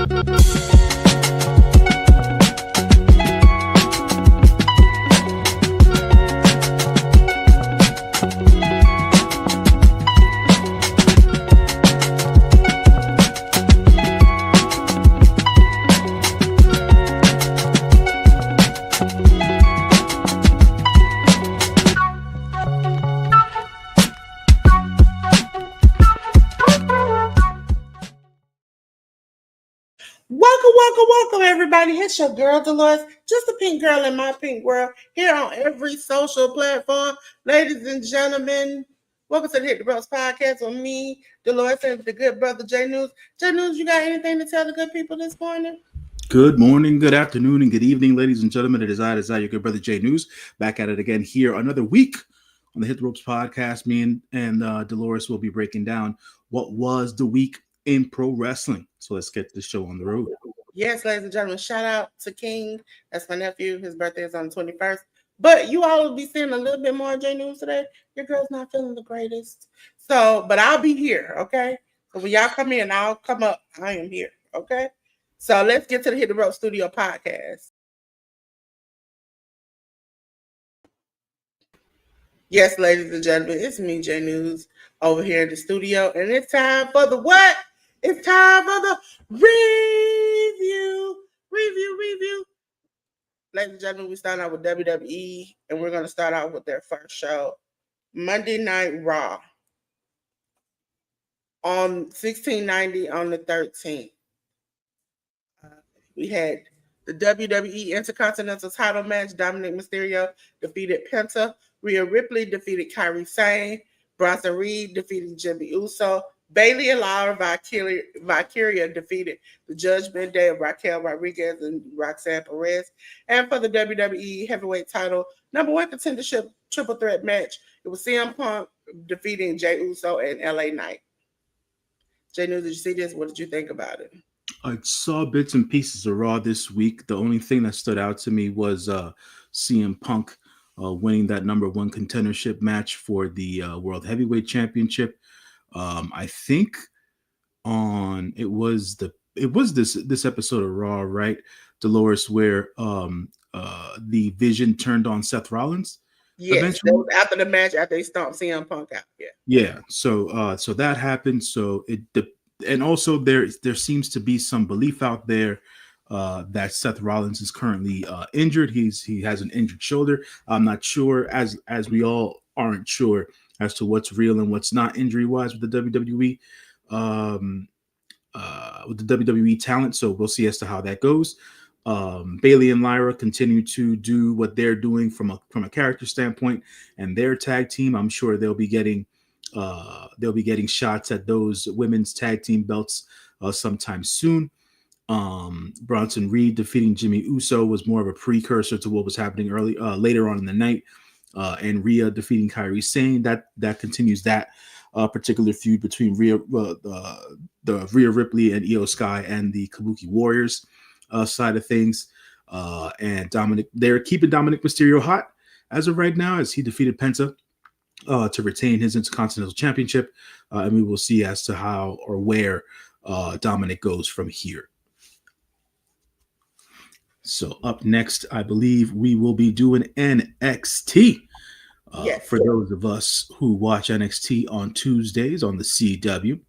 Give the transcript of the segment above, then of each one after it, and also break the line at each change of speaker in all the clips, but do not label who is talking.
Welcome, everybody. It's your girl, Delores, just a pink girl in my pink world, here on every social platform. Ladies and gentlemen, welcome to the Hit the Bros podcast with me, Delores, and the good brother, J News. J News, you got anything to tell the good people this morning?
Good morning, good afternoon, and good evening, ladies and gentlemen. It is I, your good brother, J News, back at it again here another week on the Hit the Ropes podcast. Me and Delores will be breaking down what was the week in pro wrestling. So let's get the show on the road.
Yes, ladies and gentlemen, shout out to King. That's my nephew. His birthday is on the 21st. But you all will be seeing a little bit more J News today. Your girl's not feeling the greatest. But I'll be here, okay? So when y'all come in, I'll come up. I am here, okay? So let's get to the Hit the Rope Studio podcast. Yes, ladies and gentlemen, it's me, J News, over here in the studio. And it's time for the what? It's time for the review. Ladies and gentlemen, we start out with WWE, and we're going to start out with their first show, Monday Night Raw, on 1690 on the 13th. We had the WWE Intercontinental title match. Dominic Mysterio defeated Penta. Rhea Ripley defeated Kairi Sane. Bronson Reed defeated Jimmy Uso. Bayley and Laura Valkyria defeated the Judgment Day of Raquel Rodriguez and Roxanne Perez. And for the WWE Heavyweight title, number one contendership triple threat match, it was CM Punk defeating Jey Uso and LA Knight. Jay News, did you see this? What did you think about it?
I saw bits and pieces of Raw this week. The only thing that stood out to me was CM Punk winning that number one contendership match for the World Heavyweight Championship. I think it was this episode of Raw, right, Delores, where the Vision turned on Seth Rollins.
Yes, that was after the match, after they stomped CM Punk out.
Yeah. So that happened. So and also there seems to be some belief out there that Seth Rollins is currently injured. He has an injured shoulder. I'm not sure, as we all aren't sure as to what's real and what's not injury wise with the WWE talent. So we'll see as to how that goes. Bayley and Lyra continue to do what they're doing from a character standpoint, and their tag team, I'm sure they'll be getting shots at those women's tag team belts sometime soon. Bronson Reed defeating Jimmy Uso was more of a precursor to what was happening later on in the night. And Rhea defeating Kairi Sane, that continues that particular feud between the Rhea Ripley and Io Sky and the Kabuki Warriors side of things. And they're keeping Dominic Mysterio hot as of right now, as he defeated Penta to retain his Intercontinental Championship. And we will see as to how or where Dominic goes from here. So up next, I believe we will be doing NXT.
Yes.
For those of us who watch NXT on Tuesdays on the CW,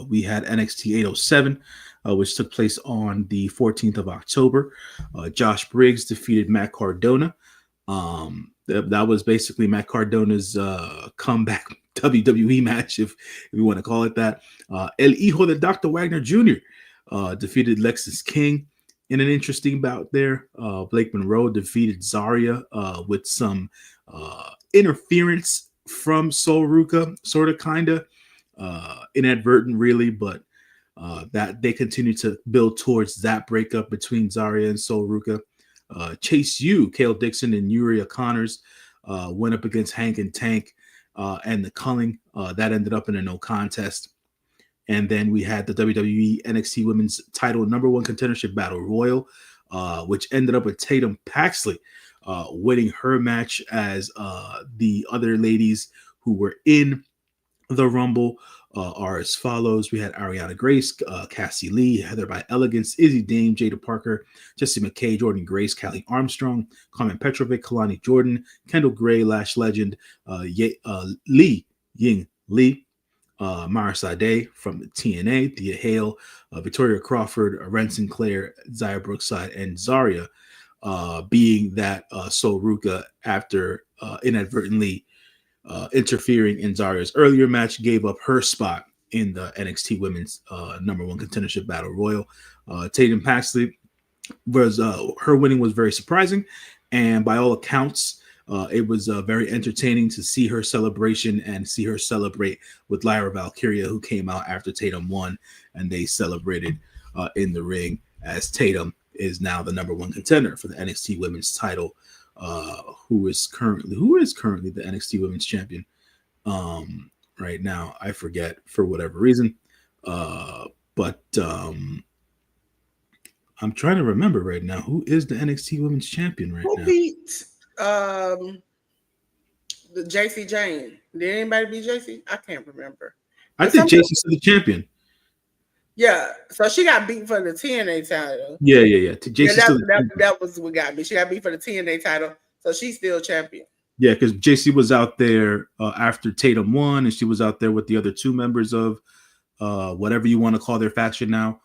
we had NXT 807, which took place on the 14th of October. Josh Briggs defeated Matt Cardona. That was basically Matt Cardona's comeback WWE match, if you want to call it that. El Hijo de Dr. Wagner Jr. Defeated Lexis King in an interesting bout there. Blake Monroe defeated Zarya with some interference from Sol Ruka, sort of, kind of inadvertent, really, but that they continue to build towards that breakup between Zarya and Sol Ruka. Chase U, Kale Dixon, and Yuri Connors went up against Hank and Tank and the Culling. That ended up in a no contest. And then we had the WWE NXT Women's Title number one contendership battle royal, which ended up with Tatum Paxley winning her match as the other ladies who were in the Rumble are as follows. We had Ariana Grace, Cassie Lee, Heather by Elegance, Izzy Dame, Jada Parker, Jessie McKay, Jordan Grace, Callie Armstrong, Carmen Petrovic, Kalani Jordan, Kendall Gray, Lash Legend, Lee Ying Lee, Mara Sade from TNA, Thea Hale, Victoria Crawford, Ren Sinclair, Zaya Brookside, and Zarya, being that Sol Ruka, after inadvertently interfering in Zarya's earlier match, gave up her spot in the NXT Women's number one contendership battle royal. Tatum Paxley was her winning was very surprising, and by all accounts, it was very entertaining to see her celebration and see her celebrate with Lyra Valkyria, who came out after Tatum won, and they celebrated in the ring as Tatum is now the number one contender for the NXT Women's title. Who is currently the NXT Women's Champion right now? I forget for whatever reason, but I'm trying to remember right now who is the NXT Women's Champion right now.
Who beat the JC Jane? Did anybody beat JC? I can't remember.
I think JC's the champion.
Yeah, so she got beat for the TNA title.
Yeah.
That was what got me. She got beat for the TNA title, so she's still champion.
Yeah, because JC was out there after Tatum won, and she was out there with the other two members of whatever you want to call their faction now.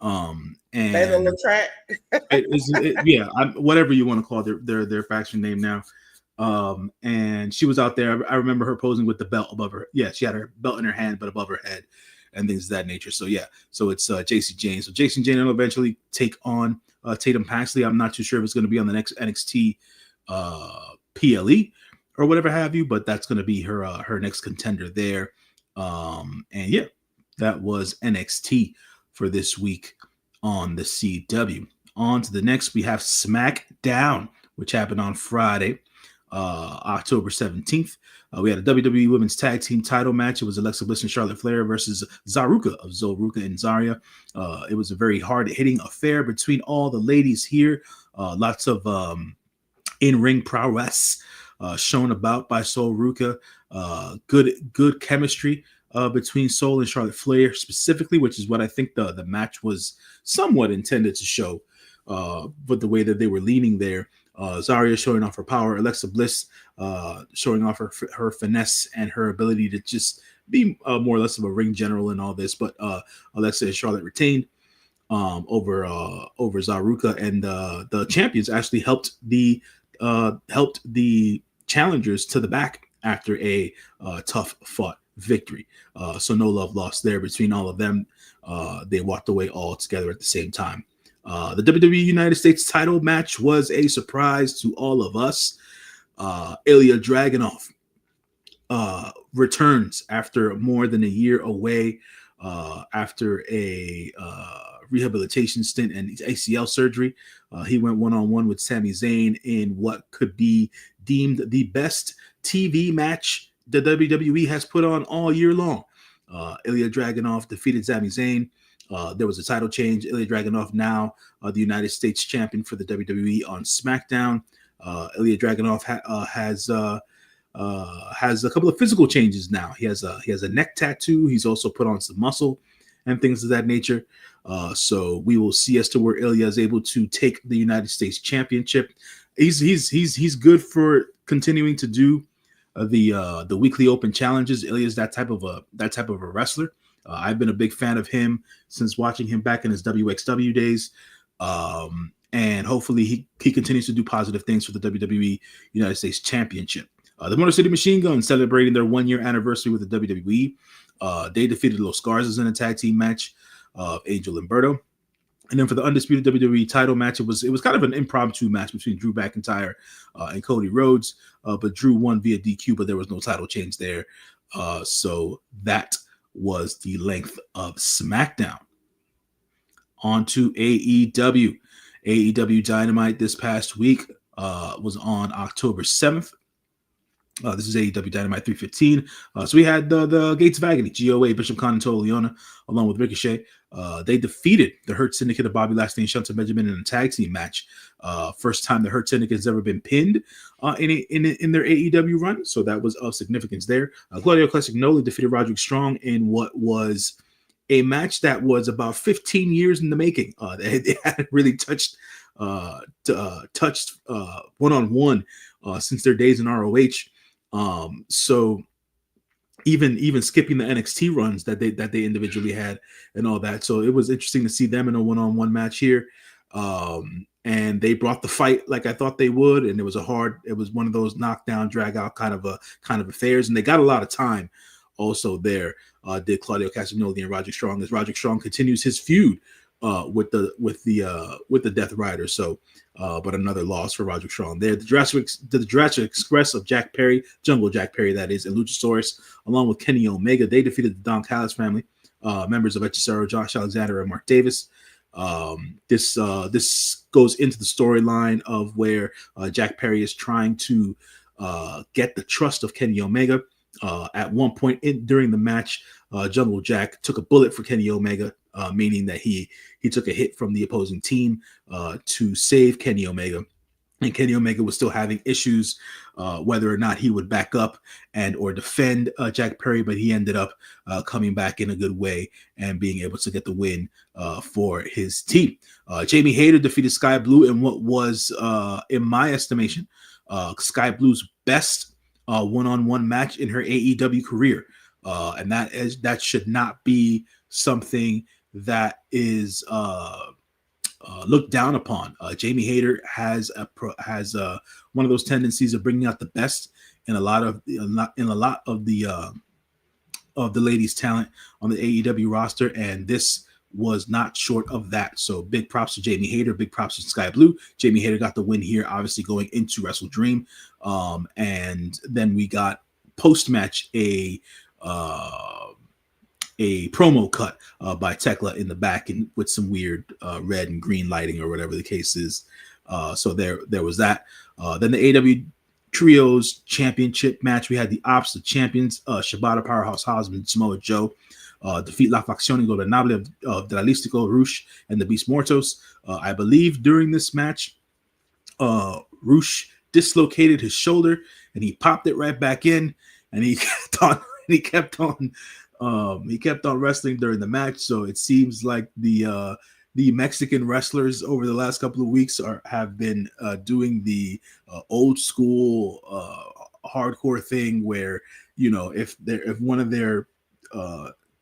And whatever you want to call their faction name now. And she was out there. I remember her posing with the belt above her. Yeah, she had her belt in her hand, but above her head, and things of that nature. So yeah, so it's JC Jane. So JC Jane will eventually take on Tatum Paxley. I'm not too sure if it's going to be on the next NXT PLE or whatever have you, but that's going to be her next contender there. And yeah, that was NXT for this week on the CW. On to the next, we have SmackDown, which happened on Friday, October 17th. We had a WWE Women's Tag Team title match. It was Alexa Bliss and Charlotte Flair versus Zaruka of Zoruka and Zarya. It was a very hard-hitting affair between all the ladies here. Lots of in-ring prowess shown about by Sol Ruka. Good chemistry between Sol and Charlotte Flair specifically, which is what I think the match was somewhat intended to show, but the way that they were leaning there. Zarya showing off her power, Alexa Bliss showing off her finesse and her ability to just be more or less of a ring general in all this. But Alexa and Charlotte retained over Zaruka, and the champions actually helped the challengers to the back after a tough fought victory. So no love lost there between all of them. They walked away all together at the same time. The WWE United States title match was a surprise to all of us. Ilya Dragunov returns after more than a year away, after a rehabilitation stint and ACL surgery. He went one-on-one with Sami Zayn in what could be deemed the best TV match the WWE has put on all year long. Ilya Dragunov defeated Sami Zayn. There was a title change. Ilya Dragunov now the United States champion for the WWE on SmackDown. Ilya Dragunov has a couple of physical changes now. He has a neck tattoo. He's also put on some muscle and things of that nature. So we will see as to where Ilya is able to take the United States Championship. He's good for continuing to do the weekly open challenges. Ilya's that type of a wrestler. I've been a big fan of him since watching him back in his WXW days. And hopefully he continues to do positive things for the WWE United States Championship. The Motor City Machine Guns celebrating their 1-year anniversary with the WWE. They defeated Los Garzas in a tag team match of Angel and Berto. And then for the undisputed WWE title match, it was kind of an impromptu match between Drew McIntyre and Cody Rhodes. But Drew won via DQ, but there was no title change there. So that was the length of SmackDown. On to AEW. AEW Dynamite this past week was on October 7th. This is AEW Dynamite 315. So we had the Gates of Agony, GOA, Bishop Khan and Total Leona, along with Ricochet. They defeated the Hurt Syndicate of Bobby Lashley and Shelton Benjamin in a tag team match. First time the Hurt Syndicate has ever been pinned in their AEW run. So that was of significance there. Claudio Castagnoli defeated Roderick Strong in what was a match that was about 15 years in the making. They hadn't really touched one-on-one since their days in ROH. So even skipping the NXT runs that they individually had and all that. So it was interesting to see them in a one-on-one match here. And they brought the fight like I thought they would. And it was one of those knockdown, drag out kind of affairs. And they got a lot of time also there. Did Claudio Castagnoli and Roderick Strong, as Roderick Strong continues his feud with the Death Rider. So, but another loss for Roderick Strong there. The Jurassic Express of Jack Perry, Jungle Jack Perry, that is, and Luchasaurus, along with Kenny Omega, they defeated the Don Callis family, members of Hechicero, Josh Alexander, and Mark Davis. This goes into the storyline of where Jack Perry is trying to get the trust of Kenny Omega. At one point during the match, Jungle Jack took a bullet for Kenny Omega, meaning that he took a hit from the opposing team to save Kenny Omega. And Kenny Omega was still having issues whether or not he would back up and or defend Jack Perry, but he ended up coming back in a good way and being able to get the win for his team. Jamie Hayter defeated Sky Blue in what was, in my estimation, Sky Blue's best one-on-one match in her AEW career. And that should not be something that is looked down upon. Jamie Hayter has one of those tendencies of bringing out the best in a lot of the ladies' talent on the AEW roster, and this was not short of that. So big props to Jamie Hayter, big props to Sky Blue. Jamie Hayter got the win here, obviously going into Wrestle Dream, and then we got post-match a promo cut by Tekla in the back and with some weird red and green lighting or whatever the case is. So there was that. Then the AEW Trios Championship match. We had the opposite champions, Shibata, Powerhouse Hobbs, Samoa Joe, defeat La Facción Ingobernable of Dralístico, Rush, and the Beast Mortos. I believe during this match, Rush dislocated his shoulder and he popped it right back in, and he kept on wrestling during the match. So it seems like the Mexican wrestlers over the last couple of weeks have been doing the old school hardcore thing where, if one of their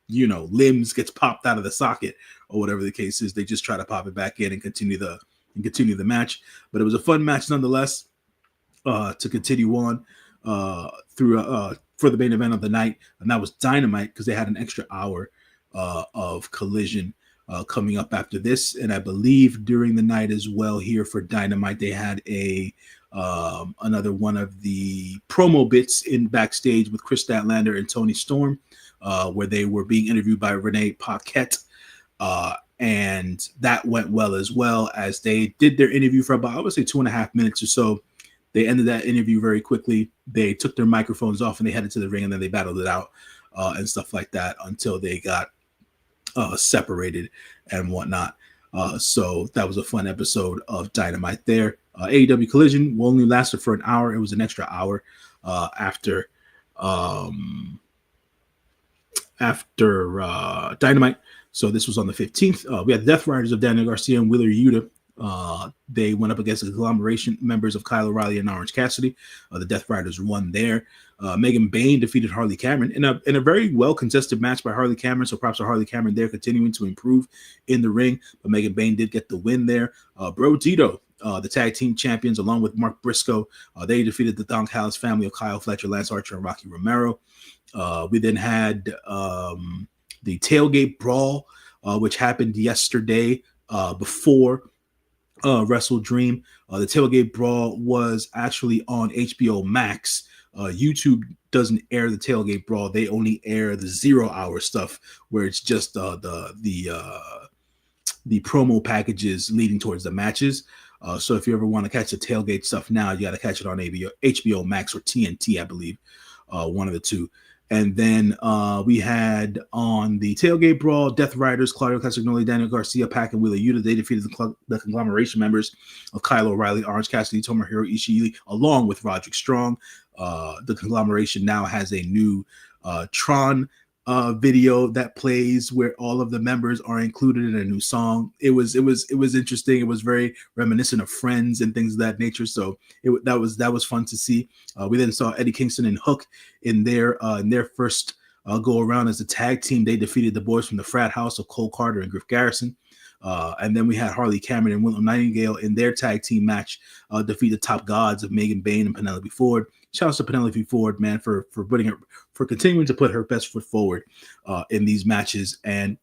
limbs gets popped out of the socket or whatever the case is, they just try to pop it back in and continue the match. But it was a fun match nonetheless to continue on through for the main event of the night, and that was Dynamite, because they had an extra hour of Collision coming up after this. And I believe during the night as well here for Dynamite, they had another one of the promo bits in backstage with Chris Statlander and Tony Storm, where they were being interviewed by Renee Paquette. And that went well, as well as they did their interview for about, I would say, 2.5 minutes or so. They ended that interview very quickly. They took their microphones off and they headed to the ring, and then they battled it out and stuff like that until they got separated and whatnot. So that was a fun episode of Dynamite there. AEW Collision only lasted for an hour. It was an extra hour after Dynamite. So this was on the 15th. We had the Death Riders of Daniel Garcia and Wheeler Yuta. They went up against the conglomeration members of Kyle O'Reilly and Orange Cassidy. The Death Riders won there. Megan Bayne defeated Harley Cameron in a very well contested match by Harley Cameron. So props to Harley Cameron there, continuing to improve in the ring. But Megan Bayne did get the win there. Bro Dito, the tag team champions, along with Mark Briscoe, they defeated the Don Callis family of Kyle Fletcher, Lance Archer, and Rocky Romero. We then had the Tailgate Brawl, which happened yesterday before Wrestle Dream. The Tailgate Brawl was actually on HBO Max. YouTube doesn't air the Tailgate Brawl. They only air the 0 hour stuff, where it's just the promo packages leading towards the matches. So if you ever want to catch the tailgate stuff now, you got to catch it on HBO Max or TNT, I believe, one of the two. And then we had on the tailgate brawl, Death Riders, Claudio Castagnoli, Daniel Garcia, Pac, and Wheeler Yuta. They defeated the conglomeration members of Kyle O'Reilly, Orange Cassidy, Tomohiro Ishii, along with Roderick Strong. The conglomeration now has a new Tron video that plays where all of the members are included in a new song. It was interesting. It was very reminiscent of Friends and things of that nature. So that was fun to see. We then saw Eddie Kingston and Hook in their first go around as a tag team. They defeated the boys from the frat house of Cole Carter and Griff Garrison. And then we had Harley Cameron and Willow Nightingale in their tag team match defeat the top gods of Megan Bayne and Penelope Ford. Shout out to Penelope Ford, man, for continuing to put her best foot forward in these matches and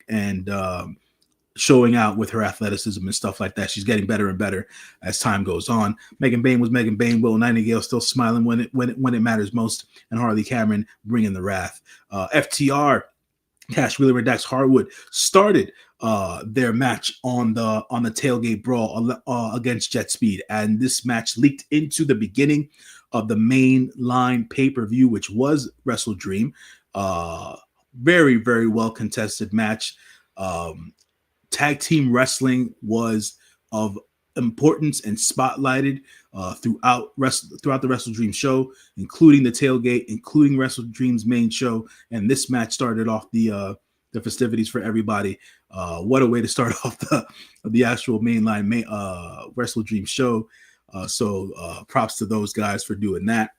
showing out with her athleticism and stuff like that. She's getting better and better as time goes on. Megan Bayne was Megan Bayne. Willow Nightingale still smiling when it matters most, and Harley Cameron bringing the wrath. FTR, Cash Wheeler and Dax Harwood started their match on the tailgate brawl against Jet Speed, and this match leaked into the beginning of the main line pay-per-view, which was Wrestle Dream. Very, very well contested match. Tag team wrestling was of importance and spotlighted throughout the Wrestle Dream show, including the tailgate, including Wrestle Dream's main show. And this match started off the festivities for everybody. What a way to start off the actual mainline Wrestle Dream show. So props to those guys for doing that.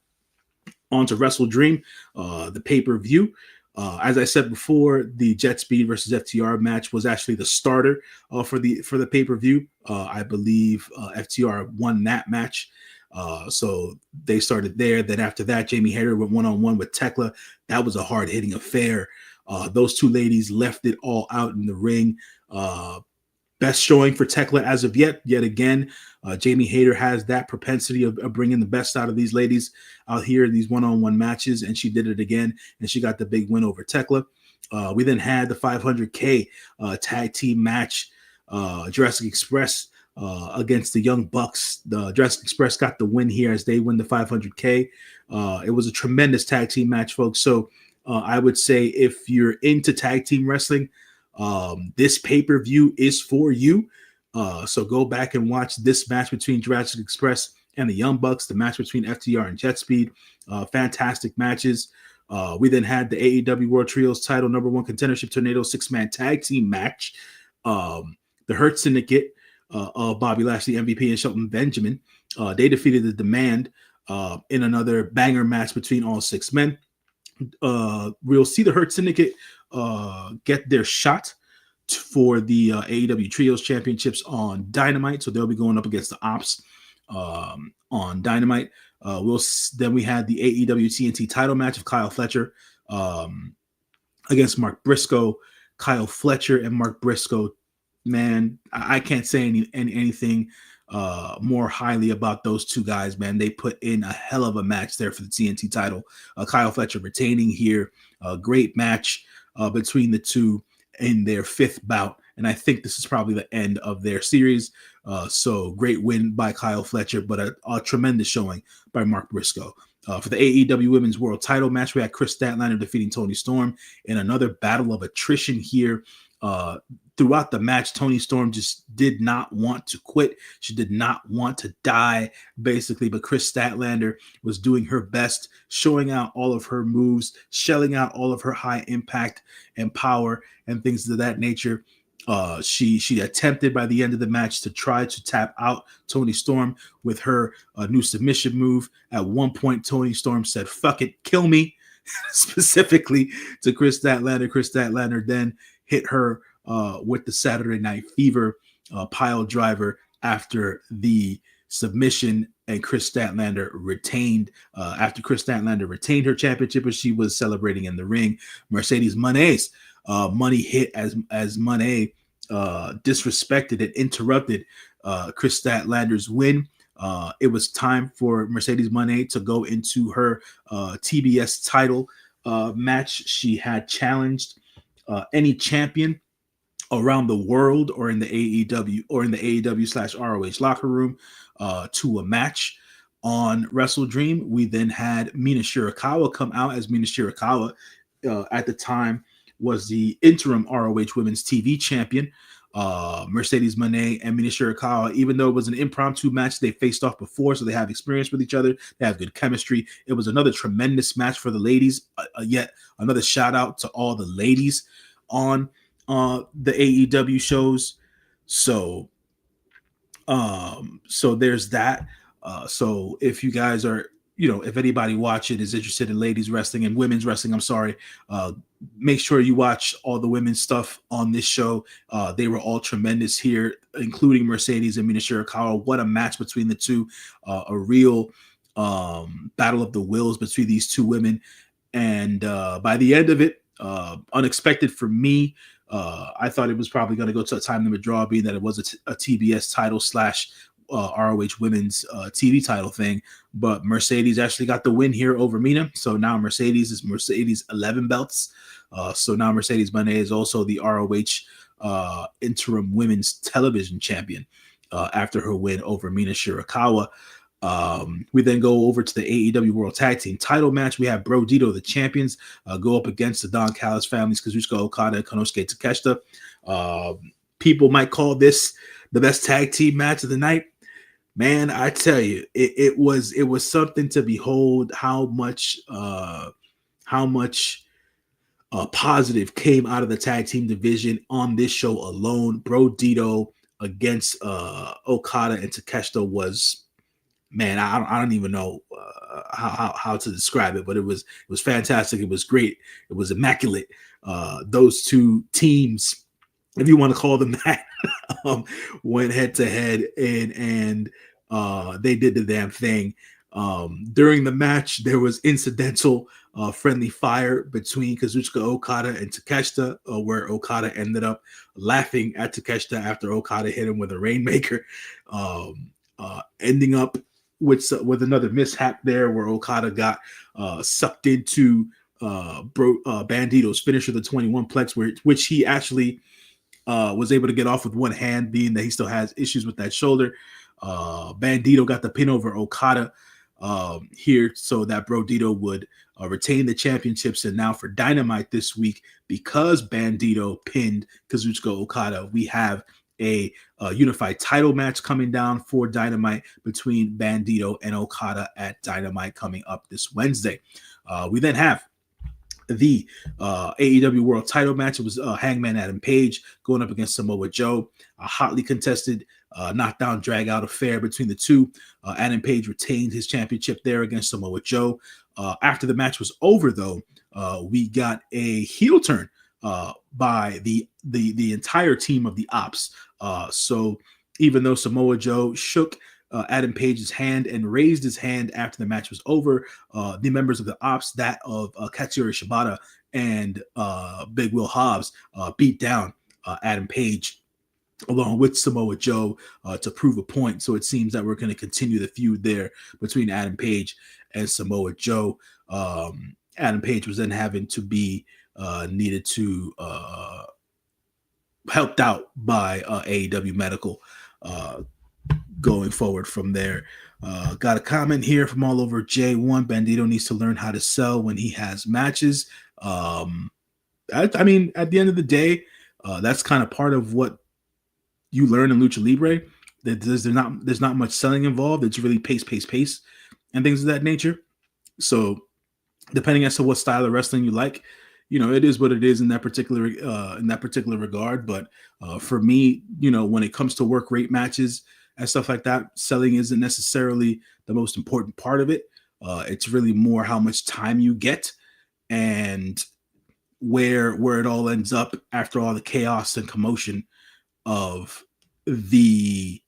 On to Wrestle Dream, the pay-per-view. As I said before, the Jet Speed versus FTR match was actually the starter for the pay-per-view. I believe FTR won that match. So they started there. Then after that, Jamie Hayter went one-on-one with Tekla. That was a hard-hitting affair. Those two ladies left it all out in the ring. Best showing for Tekla as of yet again. Jamie Hayter has that propensity of bringing the best out of these ladies out here in these one-on-one matches, and she did it again, and she got the big win over Tekla. We then had the 500K tag team match, Jurassic Express against the Young Bucks. The Jurassic Express got the win here as they win the 500K. It was a tremendous tag team match, folks. So I would say if you're into tag team wrestling, this pay-per-view is for you. So go back and watch this match between Jurassic Express and the Young Bucks, the match between FTR and Jet Speed. Fantastic matches. We then had the AEW World Trios title number one contendership tornado 6-man tag team match. The Hurt Syndicate of Bobby Lashley, MVP, and Shelton Benjamin. They defeated the Demand in another banger match between all 6 men. We'll see the Hurt Syndicate get their shot for the AEW Trios Championships on Dynamite, so they'll be going up against the Ops on Dynamite. Then we had the AEW TNT title match of Kyle Fletcher against Mark Briscoe. Kyle Fletcher and Mark Briscoe, man, I can't say anything more highly about those two guys, man. They put in a hell of a match there for the TNT title. Kyle Fletcher retaining here. A great match between the two in their 5th bout, and I think this is probably the end of their series. So great win by Kyle Fletcher, but a tremendous showing by Mark Briscoe. For the AEW Women's World Title match, we had Chris Statlander defeating Toni Storm in another battle of attrition here. Throughout the match, Toni Storm just did not want to quit. She did not want to die, basically, but Chris Statlander was doing her best, showing out all of her moves, shelling out all of her high impact and power and things of that nature. She attempted by the end of the match to try to tap out Toni Storm with her new submission move. At one point, Toni Storm said, "Fuck it, kill me," specifically to Chris Statlander. Chris Statlander then hit her with the Saturday Night Fever pile driver after the submission, and Chris Statlander retained. After Chris Statlander retained her championship, she was celebrating in the ring. Mercedes Monet's money hit as Monet disrespected and interrupted Chris Statlander's win. It was time for Mercedes Monet to go into her TBS title match. She had challenged any champion around the world or in the AEW or in the AEW / ROH locker room to a match on Wrestle Dream. We then had Mina Shirakawa come out as Mina Shirakawa at the time was the interim ROH Women's TV champion. Mercedes Moné and Mina Shirakawa, even though it was an impromptu match, they faced off before, so they have experience with each other. They have good chemistry. It was another tremendous match for the ladies. Yet another shout out to all the ladies on the AEW shows. So there's that. So if you guys are, if anybody watching is interested in ladies wrestling and women's wrestling, I'm sorry, make sure you watch all the women's stuff on this show. They were all tremendous here, including Mercedes and Mina Shirakawa. What a match between the two. A real battle of the wills between these two women. And by the end of it, unexpected for me, I thought it was probably going to go to a time limit draw, being that it was a TBS title / ROH women's TV title thing. But Mercedes actually got the win here over Mina. So now Mercedes is 11 belts. So now Mercedes Moné is also the ROH interim women's television champion after her win over Mina Shirakawa. We then go over to the AEW World Tag Team title match. We have Bro Dito, the champions, go up against the Don Callis families, Kazuchika Okada and Konosuke Takeshita. People might call this the best tag team match of the night. Man, I tell you, it was something to behold. How much positive came out of the tag team division on this show alone. Bro Dito against Okada and Takeshita was, man, I don't even know how to describe it, but it was fantastic. It was great. It was immaculate. Those two teams, if you want to call them that, went head to head and they did the damn thing. During the match, there was incidental friendly fire between Kazuchika Okada and Takeshita, where Okada ended up laughing at Takeshita after Okada hit him with a Rainmaker, ending up with another mishap there where Okada got sucked into Bandito's finisher, the 21 plex, which he actually was able to get off with one hand, being that he still has issues with that shoulder. Bandito got the pin over Okada here so that Bro Dito would retain the championships. And now for Dynamite this week, because Bandito pinned Kazuchika Okada, we have a unified title match coming down for Dynamite between Bandito and Okada at Dynamite coming up this Wednesday. We then have the AEW World Title match. It was Hangman Adam Page going up against Samoa Joe. A hotly contested knockdown drag out affair between the two. Adam Page retained his championship there against Samoa Joe. After the match was over, though, we got a heel turn by the entire team of the Ops. So even though Samoa Joe shook Adam Page's hand and raised his hand after the match was over, the members of the Ops, that of Katsuyori Shibata and Big Will Hobbs, beat down Adam Page along with Samoa Joe to prove a point. So it seems that we're going to continue the feud there between Adam Page and Samoa Joe. Adam Page was then having to be needed to helped out by AEW Medical going forward from there. Got a comment here from all over J1. Bandito needs to learn how to sell when he has matches. I mean, at the end of the day, that's kind of part of what you learn in Lucha Libre. That there's not much selling involved. It's really pace, and things of that nature. So depending as to what style of wrestling you like, it is what it is in that particular regard. But for me, when it comes to work rate matches and stuff like that, selling isn't necessarily the most important part of it. It's really more how much time you get and where it all ends up after all the chaos and commotion of the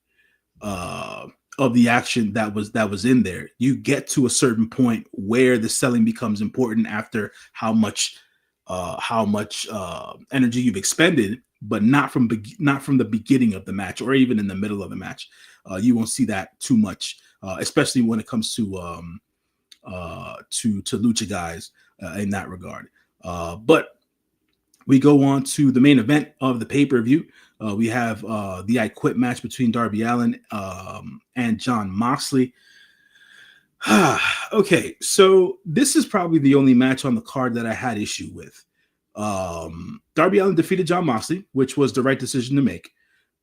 action that was in there. You get to a certain point where the selling becomes important after how much energy you've expended, but not from the beginning of the match or even in the middle of the match. You won't see that too much, especially when it comes to lucha guys in that regard. But We go on to the main event of the pay-per-view. We have the I Quit match between Darby Allin and Jon Moxley. Okay, so this is probably the only match on the card that I had issue with. Darby Allin defeated Jon Moxley, which was the right decision to make.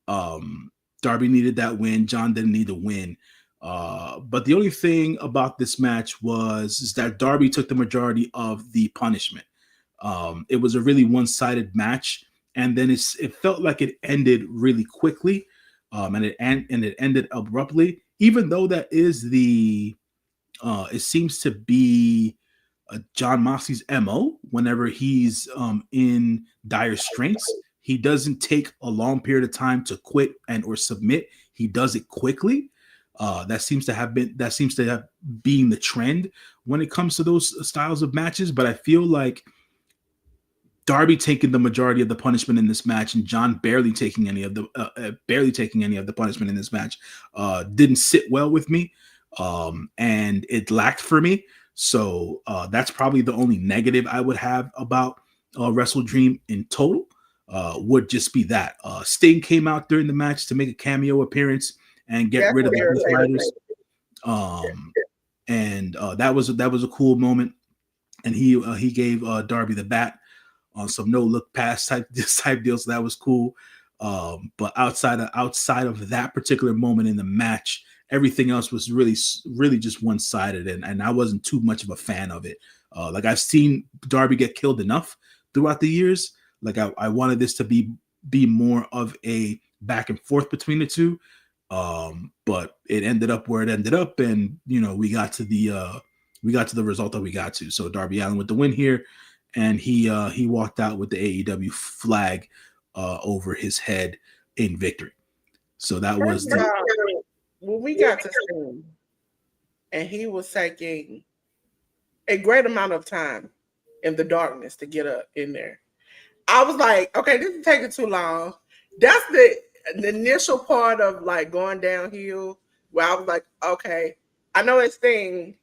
Um, Darby needed that win. John didn't need to win. But the only thing about this match is that Darby took the majority of the punishment. It was a really one-sided match, and then it felt like it ended really quickly, and it ended abruptly. Even though that is it seems to be Jon Moxley's MO whenever he's in dire straits. He doesn't take a long period of time to quit and or submit. He does it quickly. That seems to have been the trend when it comes to those styles of matches. But I feel like Darby taking the majority of the punishment in this match and John barely taking any of the punishment in this match didn't sit well with me, and it lacked for me. So that's probably the only negative I would have about Wrestle Dream in total. Would just be that Sting came out during the match to make a cameo appearance and get rid of the Ghost Riders, and that was a cool moment. And he gave Darby the bat on some no look pass type deal, so that was cool. But outside of that particular moment in the match, everything else was really just one sided, and I wasn't too much of a fan of it. Like I've seen Darby get killed enough throughout the years. Like I wanted this to be more of a back and forth between the two, but it ended up where it ended up, and we got to the result that we got to. So Darby Allin with the win here, and he walked out with the AEW flag over his head in victory. So that was
when we got to Sting, and he was taking a great amount of time in the darkness to get up in there. I was like, okay, this is taking too long. That's the initial part of like going downhill where I was like, okay, I know it's Sting.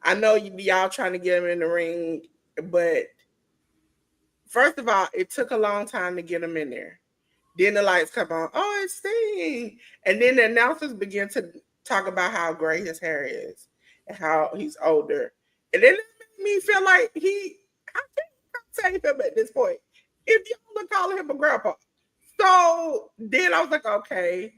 I know y'all trying to get him in the ring, but first of all, it took a long time to get him in there. Then the lights come on. Oh, it's Sting. And then the announcers begin to talk about how gray his hair is and how he's older. And then it made me feel like I can't save him at this point. If y'all are calling him a grandpa. So then I was like, okay.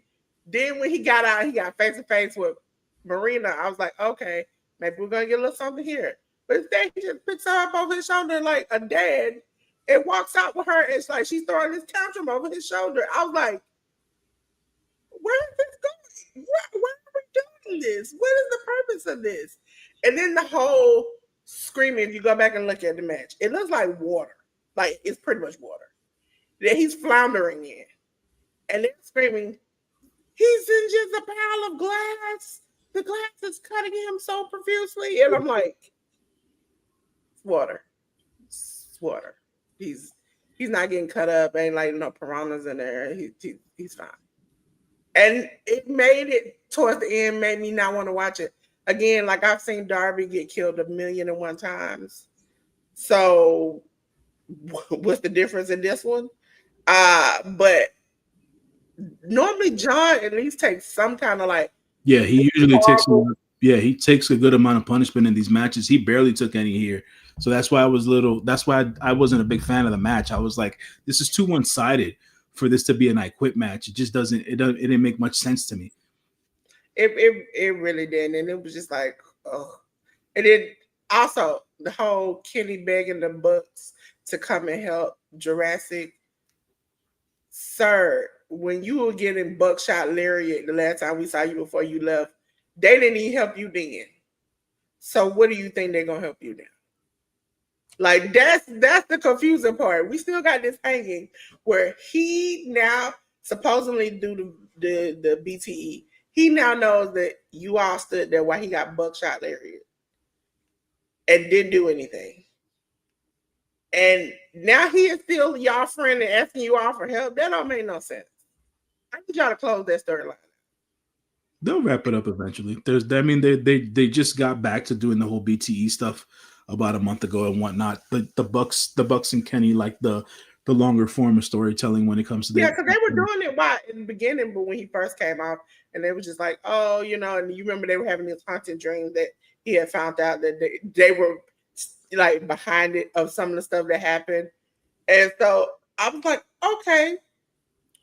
Then when he got out, he got face to face with Marina. I was like, okay, maybe we're gonna get a little something here. But instead he just picks her up over his shoulder like a dad and walks out with her. It's like she's throwing his tantrum over his shoulder. I was like, where is this going? Why are we doing this? What is the purpose of this? And then the whole screaming, if you go back and look at the match, it looks like water. Like it's pretty much water that he's floundering in. And they're screaming, he's in just a pile of glass. The glass is cutting him so profusely. And I'm like, it's water. It's water. He's not getting cut up. Ain't like no piranhas in there. He's fine. And it made it towards the end, made me not want to watch it. Again, like I've seen Darby get killed 1,000,001 times. So what's the difference in this one? But normally John at least takes some kind of like
he usually takes a good amount of punishment in these matches. He barely took any here. So that's why I wasn't a big fan of the match. I was like, this is too one-sided for this to be an I Quit match. It just it didn't make much sense to me.
It really didn't. And it was just like, oh. And then also the whole Kenny begging the Bucks to come and help Jurassic. Sir, when you were getting buckshot lariat the last time we saw you before you left, they didn't even help you then. So what do you think they're gonna help you now? Like that's the confusing part. We still got this hanging where he now supposedly do the BTE. He now knows that you all stood there while he got buckshot lariat and didn't do anything. And now he is still y'all friend and asking you all for help. That don't make no sense. I need y'all to close that storyline.
They'll wrap it up eventually. They just got back to doing the whole BTE stuff about a month ago and whatnot. But the Bucks and Kenny, like the the longer form of storytelling when it comes to
Yeah,
that.
because they were doing it in the beginning, but when he first came out, and they were just like, oh, and you remember they were having this haunted dream that he had found out that they were like behind it of some of the stuff that happened. And so I was like, okay,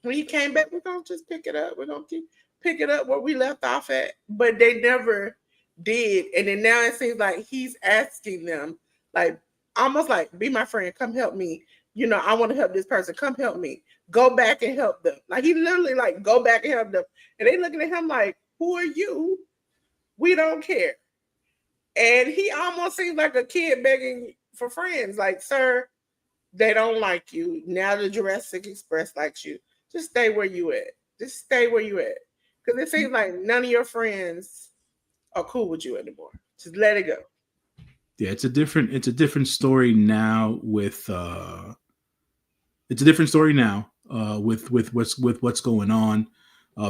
when he came back, we're gonna just pick it up. We're gonna keep pick it up where we left off at. But they never did. And then now it seems like he's asking them, like almost like, be my friend, come help me. I want to help this person. Come help me. Go back and help them. Like he literally like go back and help them. And they looking at him like, who are you? We don't care. And he almost seems like a kid begging for friends. Like, sir, they don't like you. Now the Jurassic Express likes you. Just stay where you at. Just stay where you at. Because it seems like none of your friends are cool with you anymore. Just let it go.
Yeah, it's a different story now with it's a different story now with what's going on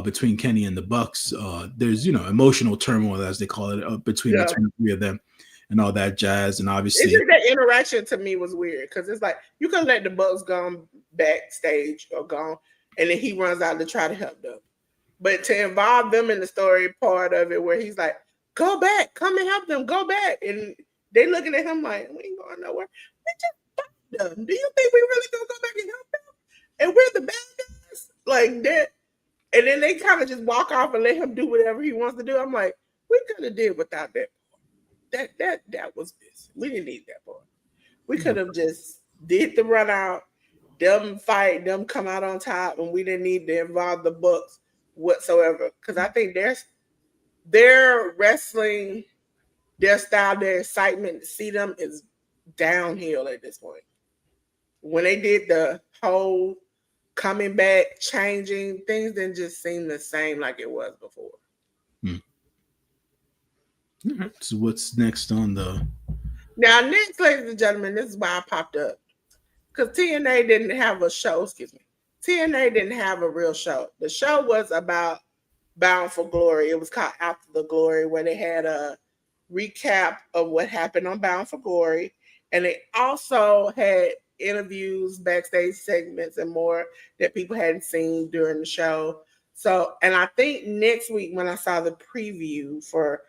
between Kenny and the Bucks. There's emotional turmoil, as they call it, between
Yeah.
the three of them and all that jazz. And obviously,
it's just that interaction to me was weird because it's like you can let the Bucks go backstage or gone, and then he runs out to try to help them. But to involve them in the story part of it, where he's like, "Go back, come and help them, go back," and they looking at him like, "We ain't going nowhere. We just fucked them. Do you think we really gonna go back and help them? And we're the bad guys like that?" And then they kind of just walk off and let him do whatever he wants to do. I'm like, we could have did without that. That was this. We didn't need that part. We could have just did the run out, them fight, them come out on top, and we didn't need to involve the Bucks whatsoever. Because I think their wrestling, their style, their excitement to see them is downhill at this point. When they did the whole coming back, changing, things didn't just seem the same like it was before.
All right, so what's next on the...
Now, next, ladies and gentlemen, this is why I popped up. Because TNA didn't have a show, TNA didn't have a real show. The show was about Bound for Glory. It was called After the Glory, where they had a recap of what happened on Bound for Glory. And they also had interviews, backstage segments, and more that people hadn't seen during the show. So, and I think next week when I saw the preview for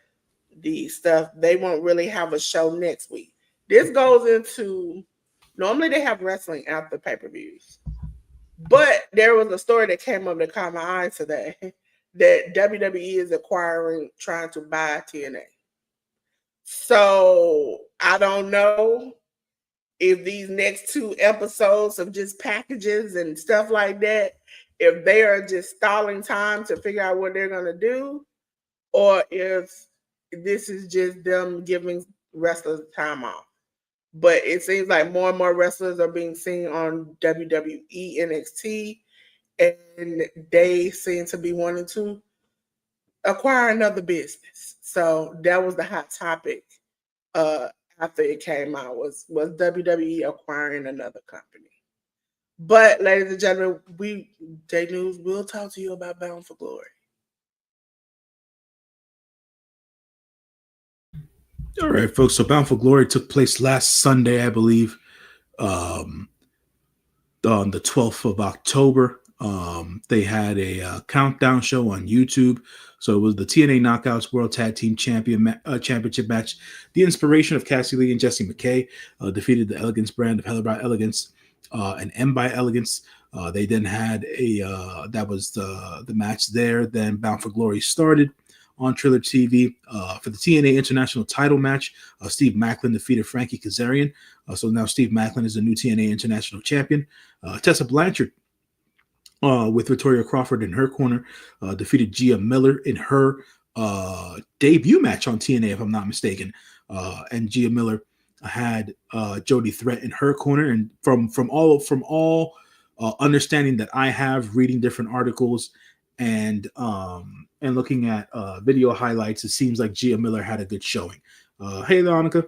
the stuff, they won't really have a show next week. This goes into, normally they have wrestling after pay-per-views, but there was a story that came up that caught my eye today that WWE is trying to buy TNA. So I don't know if these next two episodes of just packages and stuff like that, if they are just stalling time to figure out what they're going to do, or if this is just them giving wrestlers time off. But it seems like more and more wrestlers are being seen on WWE NXT, and they seem to be wanting to acquire another business. So that was the hot topic after it came out was WWE acquiring another company. But ladies and gentlemen, J News will talk to you about Bound for Glory.
All right, folks. So Bound for Glory took place last Sunday, I believe, on the 12th of October. They had a countdown show on YouTube. So it was the TNA Knockouts World Tag Team Championship match. The Inspiration of Cassie Lee and Jessie McKay defeated the Elegance brand of Hella by Elegance and M by Elegance. They then had that was the match there. Then Bound for Glory started on Triller TV for the TNA International title match. Steve Macklin defeated Frankie Kazarian. So now Steve Macklin is the new TNA International champion. Tessa Blanchard with Victoria Crawford in her corner defeated Gia Miller in her debut match on TNA, if I'm not mistaken. And Gia Miller had Jody Threat in her corner. And from all understanding that I have, reading different articles and looking at video highlights, it seems like Gia Miller had a good showing. Hey, Leonica.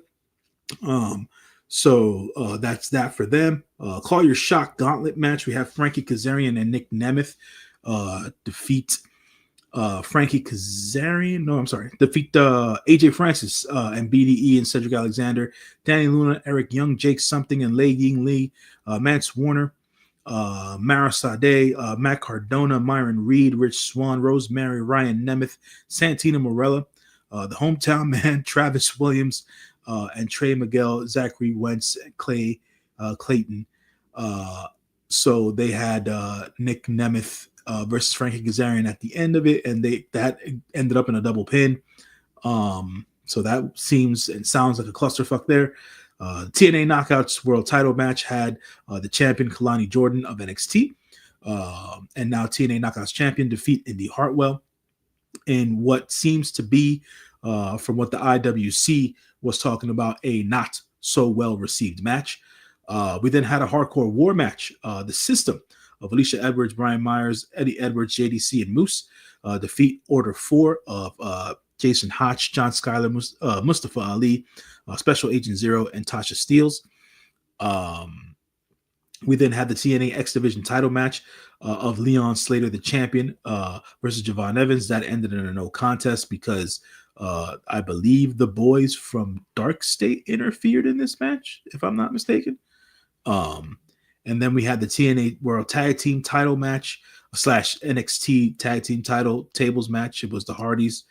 So that's that for them. Call Your Shot Gauntlet match. We have Frankie Kazarian and Nick Nemeth defeat Frankie Kazarian. No, I'm sorry. Defeat AJ Francis and BDE and Cedric Alexander, Danny Luna, Eric Young, Jake Something, and Lei Ying Lee, Mance Warner, Mara Sade, Matt Cardona, Myron Reed, Rich Swan, Rosemary, Ryan Nemeth, Santina Morella, the hometown man, Travis Williams, and Trey Miguel, Zachary Wentz, Clay Clayton. So they had Nick Nemeth versus Frankie Kazarian at the end of it, and that ended up in a double pin. So that seems and sounds like a clusterfuck there. TNA Knockouts World Title match had the champion Kalani Jordan of NXT, and now TNA Knockouts champion defeat Indy Hartwell in what seems to be, from what the IWC was talking about, a not so well received match. We then had a hardcore war match. The system of Alicia Edwards, Brian Myers, Eddie Edwards, JDC, and Moose defeat Order 4 of Jason Hotch, John Schuyler, Mustafa Ali, Special Agent Zero, and Tasha Steeles. We then had the TNA X Division title match of Leon Slater, the champion, versus Javon Evans. That ended in a no contest because I believe the boys from Dark State interfered in this match, if I'm not mistaken. And then we had the TNA World Tag Team title match / NXT Tag Team title tables match. It was the Hardys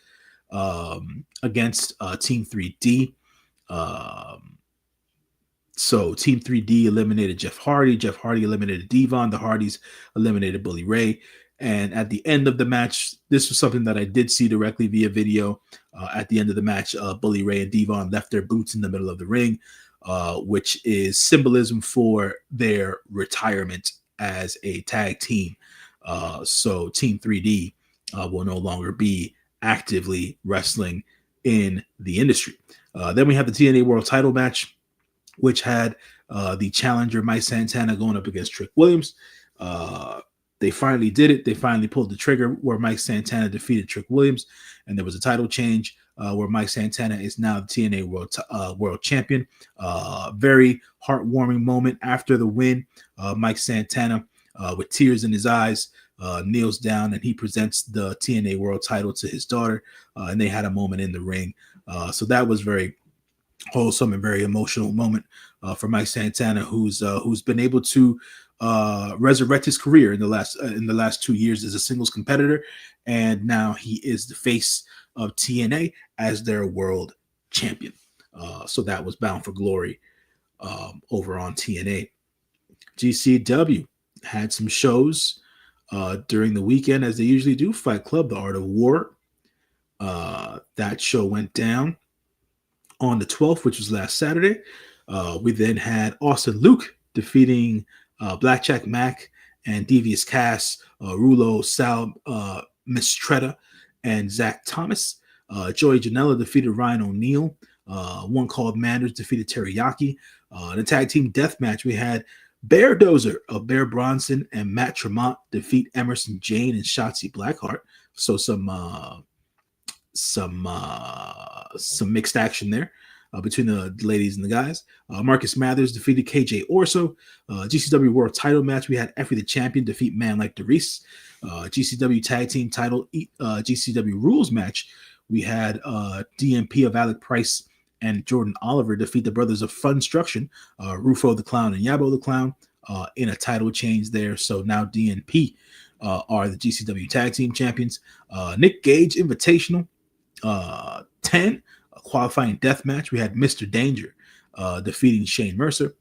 against Team 3D. So Team 3D eliminated Jeff Hardy. Jeff Hardy eliminated Devon. The Hardys eliminated Bully Ray. And at the end of the match, this was something that I did see directly via video. At the end of the match, Bully Ray and Devon left their boots in the middle of the ring, which is symbolism for their retirement as a tag team. So Team 3D will no longer be actively wrestling in the industry. Then we have the TNA World Title match, which had the challenger Mike Santana going up against Trick Williams. They finally did it. They finally pulled the trigger where Mike Santana defeated Trick Williams, and there was a title change where Mike Santana is now the TNA World Champion. Very heartwarming moment after the win. Mike Santana, with tears in his eyes, kneels down and he presents the TNA World title to his daughter, and they had a moment in the ring. So that was very wholesome and very emotional moment for Mike Santana, who's been able to resurrect his career in the last 2 years as a singles competitor, and now he is the face of TNA as their world champion. So that was Bound for Glory over on TNA. GCW had some shows during the weekend, as they usually do. Fight Club, The Art of War. That show went down on the 12th, which was last Saturday. We then had Austin Luke defeating Blackjack Mac and Devious Cass, Rulo, Sal Mistretta, and Zach Thomas. Joey Janela defeated Ryan O'Neal. One called Manders defeated Teriyaki. In the tag team death match, we had Bear Dozer of Bear Bronson and Matt Tremont defeat Emerson Jane and Shotzi Blackheart. So some mixed action there between the ladies and the guys. Marcus Mathers defeated KJ Orso. GCW World Title match, we had Effie the Champion defeat Man Like DeReese. GCW Tag Team Title GCW Rules match, we had DMP of Alec Price and Jordan Oliver defeat the Brothers of Funstruction, Rufo the Clown and Yabo the Clown, in a title change there. So now DNP are the GCW Tag Team Champions. Nick Gage Invitational 10, a qualifying death match. We had Mr. Danger defeating Shane Mercer.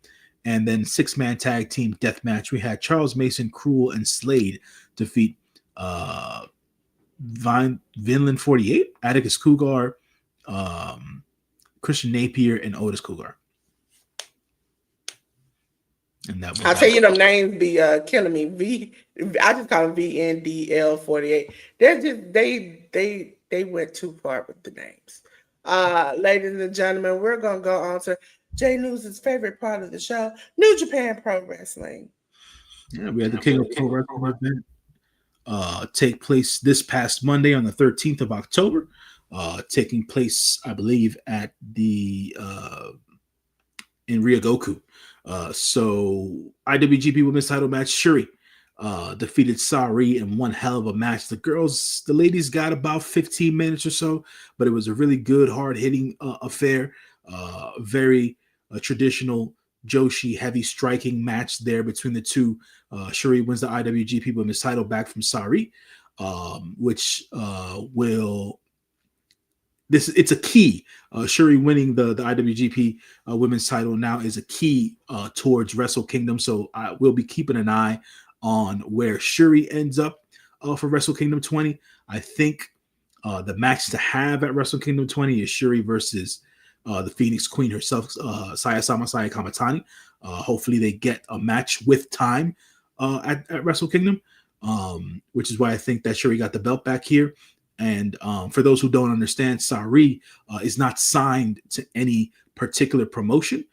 And then 6-man tag team death match, we had Charles Mason, Cruel, and Slade defeat Vinland 48, Atticus Cougar, Christian Napier, and Otis Cougar. And that was
I'll tell you, them names be killing me. I just call them VNDL48. They're just they went too far with the names. Ladies and gentlemen, we're gonna go on to Jay News' favorite part of the show, New Japan Pro Wrestling.
Yeah, we had the King of Pro Wrestling event take place this past Monday on the 13th of October, taking place, I believe, at the in Ryogoku. So IWGP Women's Title match, Shuri defeated Sari in one hell of a match. The ladies got about 15 minutes or so, but it was a really good, hard-hitting affair. Very traditional Joshi heavy striking match there between the two. Shuri wins the IWGP Women's title back from Sari, which will it's a key. Shuri winning the IWGP Women's title now is a key towards Wrestle Kingdom. So I will be keeping an eye on where Shuri ends up for Wrestle Kingdom 20. I think the match to have at Wrestle Kingdom 20 is Shuri versus the Phoenix Queen herself, Saya Kamatani. Hopefully they get a match with time at Wrestle Kingdom, which is why I think that Shuri got the belt back here. And for those who don't understand, Sari is not signed to any particular promotion.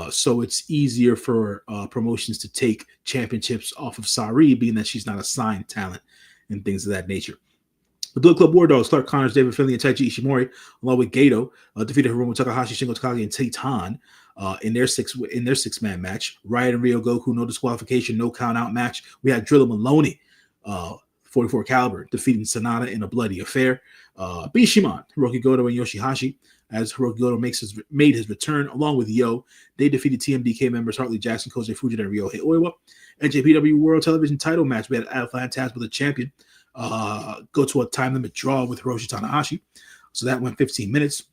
So it's easier for promotions to take championships off of Sari, being that she's not a signed talent and things of that nature. The Bullet Club War Dogs, Clark Connors, David Finley, and Taiji Ishimori, along with Gato, defeated Hiromu Takahashi, Shingo Takagi, and Titan in their six-man match. Riot and Ryo Goku, no disqualification, no count-out match. We had Drilla Maloney, 44 caliber, defeating Sonata in a bloody affair. Bishiman, Hiroki Goto, and Yoshihashi, as Hiroki Goto made his return, along with Yo. They defeated TMDK members Hartley Jackson, Koji Fujita, and Ryohei Oiwa. NJPW World Television title match. We had Al Phantasm, the champion, go to a time limit draw with Hiroshi Tanahashi. So that went 15 minutes.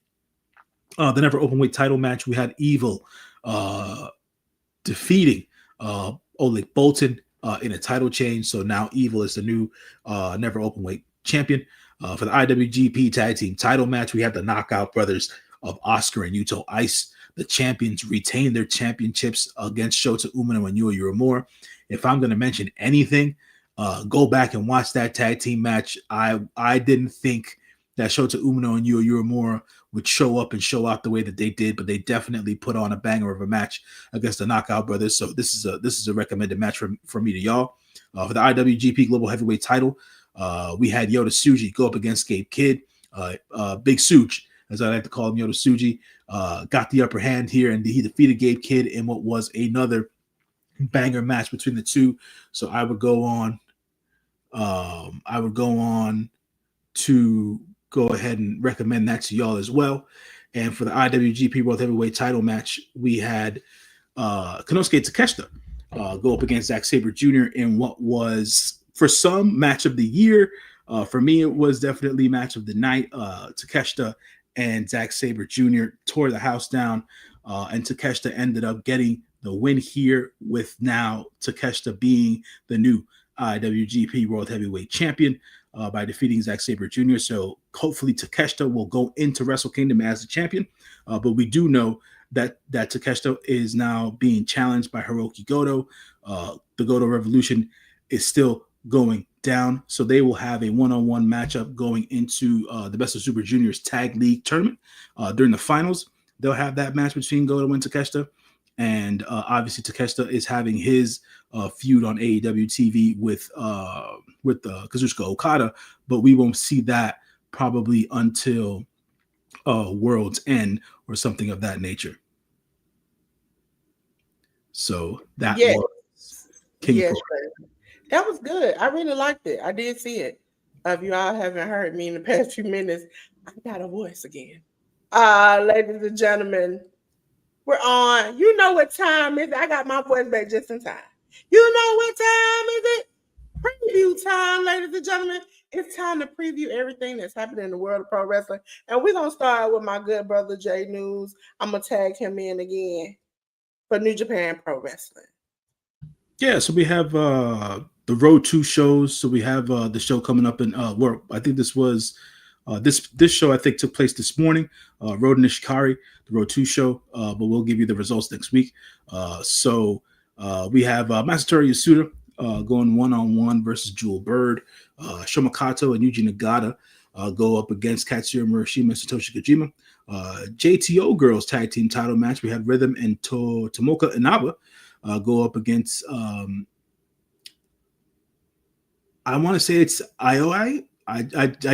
The never open weight title match. We had Evil defeating Oleg Boltin in a title change. So now Evil is the new never open weight champion. For the IWGP Tag Team title match, we have the Knockout Brothers of Oscar and Yuto Ice. The champions retain their championships against Shota Umino and Yuya Uemura. If I'm going to mention anything, go back and watch that tag team match. I didn't think that Shota Umino and Yuya Uemura would show up and show out the way that they did, but they definitely put on a banger of a match against the Knockout Brothers. So this is a recommended match for me to y'all. For the IWGP Global Heavyweight title, we had Yota Tsuji go up against Gabe Kidd. Big Suge, as I like to call him, Yota Tsuji, got the upper hand here, and he defeated Gabe Kidd in what was another banger match between the two. So I would go on to go ahead and recommend that to y'all as well. And for the IWGP World Heavyweight title match, we had Konosuke Takeshita go up against Zack Sabre Jr. in what was, for some, match of the year. For me, it was definitely match of the night. Takeshita and Zack Sabre Jr. tore the house down, and Takeshita ended up getting the win here, with now Takeshita being the new IWGP World Heavyweight Champion by defeating Zack Sabre Jr. So hopefully Takeshita will go into Wrestle Kingdom as the champion. But we do know that Takeshita is now being challenged by Hiroki Goto. The Goto Revolution is still going down. So they will have a one-on-one matchup going into the Best of Super Juniors Tag League tournament. During the finals, they'll have that match between Goto and Takeshita. And obviously Takeshita is having his feud on AEW TV with Kazuchika Okada, but we won't see that probably until World's End or something of that nature. So that was King of Pro.
That was good. I really liked it. I did see it. If you all haven't heard me in the past few minutes, I got a voice again. Ladies and gentlemen, we're on. You know what time is it? I got my voice back just in time. You know what time is it? Preview time, ladies and gentlemen. It's time to preview everything that's happening in the world of pro wrestling. And we're going to start with my good brother, Jay News. I'm going to tag him in again for New Japan Pro Wrestling.
Yeah, so we have the Road 2 shows. So we have the show coming up in where I think this was this show I think took place this morning. Road and Ishikari, the Road 2 show, but we'll give you the results next week. So we have Masatori Yasuda going one-on-one versus Jewel Bird. Shomakato and Yuji Nagata go up against Katsuyori Murashima and Satoshi Kojima. JTO Girls Tag Team title match. We have Rhythm and Tomoka Inaba go up against I want to say it's IOI. I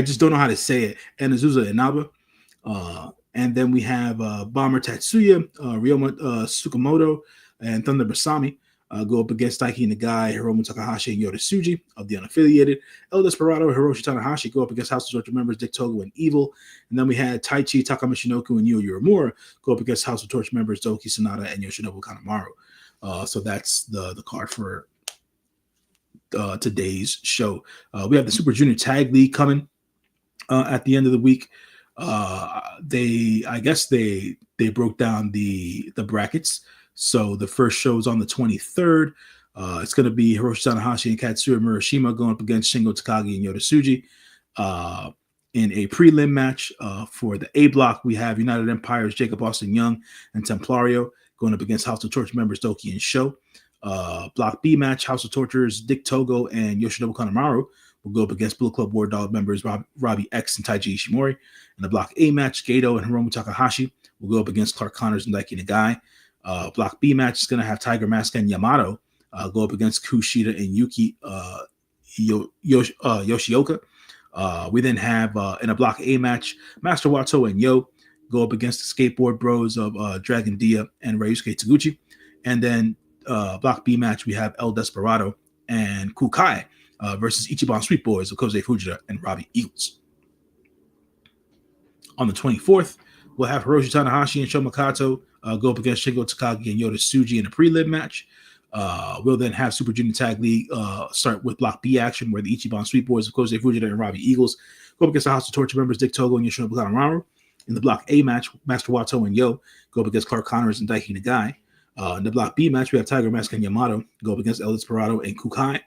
just don't know how to say it. And Azusa Inaba. And then we have Bomber Tatsuya, Ryoma Tsukamoto, and Thunder Basami go up against Taiki Nagai, Hiromu Takahashi, and Yota Tsuji of the unaffiliated. El Desperado, Hiroshi Tanahashi go up against House of Torture members Dick Togo and Evil. And then we had Taichi, Takamichinoku, and Yu Uemura go up against House of Torture members Doki Sonata and Yoshinobu Kanemaru. So that's the card for today's show. We have the Super Junior Tag League coming at the end of the week. I guess they broke down the brackets. So the first show is on the 23rd. It's going to be Hiroshi Tanahashi and Katsura Murashima going up against Shingo Takagi and Yota Tsuji. In a prelim match for the A block, we have United Empire's Jacob Austin Young and Templario going up against House of Torture members Doki and Sho. Block B match, House of Torture's Dick Togo and Yoshinobu Kanemaru will go up against Bullet Club War Dog members Robbie X and Taiji Ishimori. In the Block A match, Gato and Hiromu Takahashi will go up against Clark Connors and Daiki Nagai. Block B match is going to have Tiger Mask and Yamato go up against Kushida and Yuki Yoshioka. We then have in a Block A match, Master Wato and Yo go up against the Skateboard Bros of Dragon Dia and Ryusuke Taguchi. And then Block B match, we have El Desperado and Kukai versus Ichiban Sweet Boys of Kosei Fujita and Robbie Eagles. On the 24th, we'll have Hiroshi Tanahashi and Sho Makato go up against Shingo Takagi and Yota Tsuji in a prelim match. We'll then have Super Junior Tag League start with Block B action, where the Ichiban Sweet Boys of Kosei Fujita and Robbie Eagles go up against the House of Torture members Dick Togo and Yoshinobu Kanemaru. In the Block A match, Master Wato and Yo go up against Clark Connors and Daiki Nagai. In the Block B match, we have Tiger Mask and Yamato go up against El Desperado and Kukai.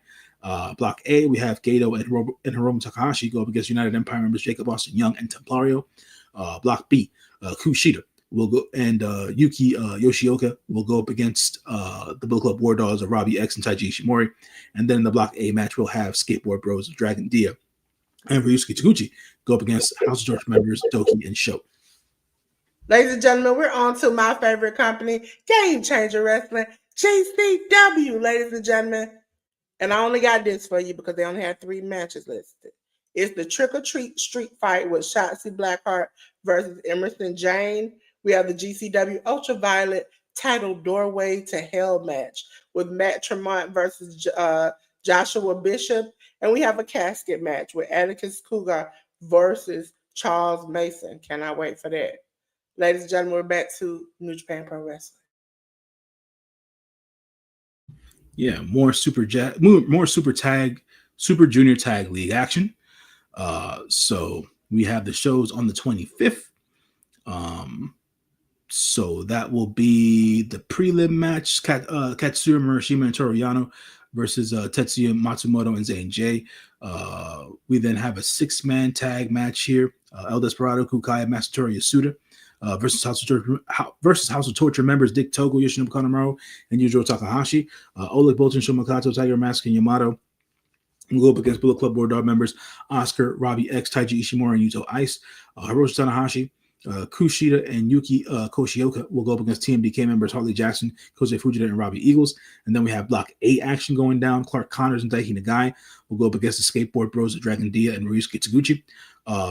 Block A, we have Gato and Hiromu Takahashi go up against United Empire members Jacob Austin Young and Templario. Block B, Kushida will go and Yuki Yoshioka will go up against the Bullet Club War Dogs of Robbie X and Taiji Ishimori. And then in the Block A match, we'll have Skateboard Bros of Dragon Dia and Ryusuke Taguchi go up against House of Torture members Doki and Sho.
Ladies and gentlemen, we're on to my favorite company, Game Changer Wrestling, GCW, ladies and gentlemen. And I only got this for you because they only had 3 matches listed. It's the Trick or Treat Street Fight with Shotzi Blackheart versus Emerson Jane. We have the GCW Ultraviolet title Doorway to Hell match with Matt Tremont versus Joshua Bishop. And we have a casket match with Atticus Cougar versus Charles Mason. Cannot wait for that. Ladies and gentlemen, we're back to New Japan Pro Wrestling.
Yeah, more Super Junior Tag League action. So we have the shows on the 25th. So that will be the prelim match, Katsura Murashima and Toru Yano versus Tetsuya Matsumoto and Zayn J. We then have a 6-man tag match here. El Desperado, Kukai, Masatori Yasuda versus House of Torture members Dick Togo, Yoshinobu Kanemaru, and Yujiro Takahashi. Oleg Bolton, Sho Makato, Tiger Mask, and Yamato will go up against Bullet Club War Dog members Oscar, Robbie X, Taiji Ishimori, and Yuto Ice. Hiroshi Tanahashi, Kushida, and Yuki Koshioka will go up against TMDK members Harley Jackson, Kosei Fujita, and Robbie Eagles. And then we have Block A action going down. Clark Connors and Daiki Nagai will go up against the Skateboard Bros of Dragon Dia and Ryusuke Taguchi.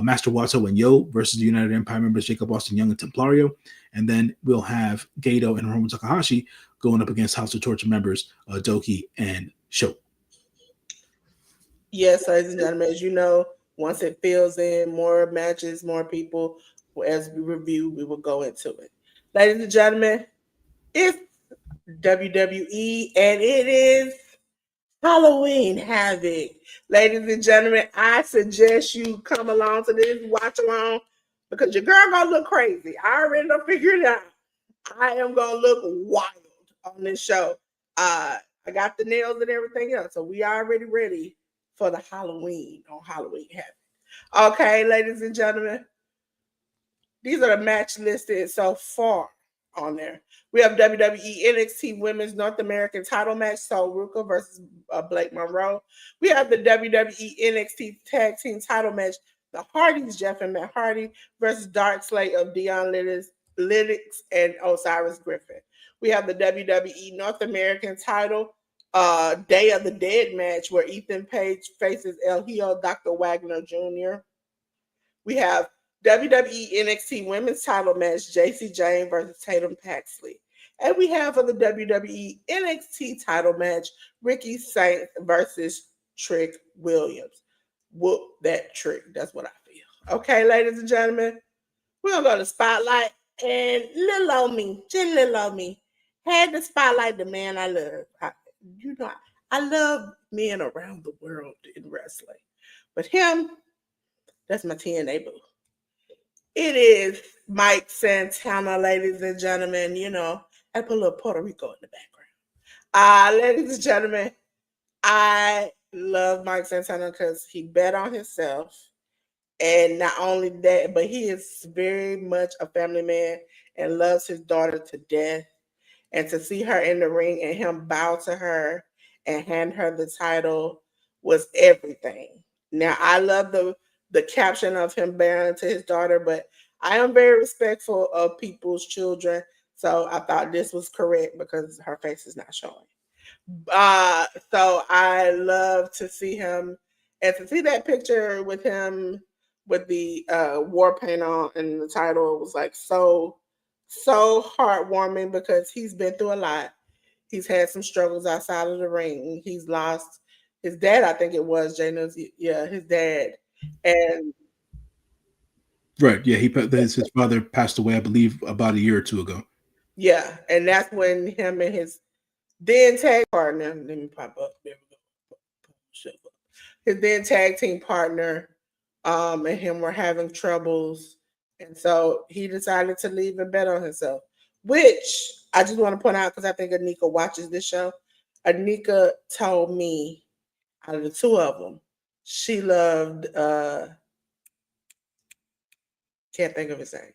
Master Wato and Yo versus the United Empire members Jacob Austin Young and Templario. And then we'll have Gato and Hiromu Takahashi going up against House of Torture members Doki and Sho.
Yes, ladies and gentlemen, as you know, once it fills in, more matches, more people, as we review, we will go into it. Ladies and gentlemen, it's WWE and it is Halloween Havoc. Ladies and gentlemen, I suggest you come along to this, watch along, because your girl gonna look crazy. I already done figured it out. I am gonna look wild on this show. I got the nails and everything else, so we already ready for the Halloween on Halloween Havoc. Okay, ladies and gentlemen, these are the match listed so far on there. We have WWE NXT Women's North American title match, Sol Ruka versus Blake Monroe. We have the WWE NXT Tag Team title match, the Hardys, Jeff and Matt Hardy versus Dark Slate of Dion Lytics and Osiris Griffin. We have the WWE North American title Day of the Dead match where Ethan Page faces El Hijo Dr. Wagner Jr. We have WWE NXT Women's title match, JC Jane versus Tatum Paxley. And we have for the WWE NXT title match, Ricky Saints versus Trick Williams. Whoop that trick. That's what I feel. Okay, ladies and gentlemen, we're gonna go to Spotlight and little old me, just little old me, had to spotlight the man I love. You know, I love men around the world in wrestling, but him, that's my TNA boo. It is Mike Santana, ladies and gentlemen. You know, I put a little Puerto Rico in the background. Ladies and gentlemen, I love Mike Santana because he bet on himself. And not only that, but he is very much a family man and loves his daughter to death. And to see her in the ring and him bow to her and hand her the title was everything. Now I love the caption of him bowing to his daughter, but I am very respectful of people's children. So I thought this was correct because her face is not showing. So I love to see him and to see that picture with him with the war paint on and the title was like so heartwarming because he's been through a lot. He's had some struggles outside of the ring. He's lost his dad, I think it was Jay News. Yeah, his dad. And
Right. Yeah. His father passed away, I believe, about a year or two ago.
yeah, and that's when him and his then tag partner, let me pop up. There we go. Shut up. His then tag team partner, and him were having troubles. And so he decided to leave and bet on himself, which I just want to point out because I think Anika watches this show. Anika told me out of the two of them, she loved, can't think of his name.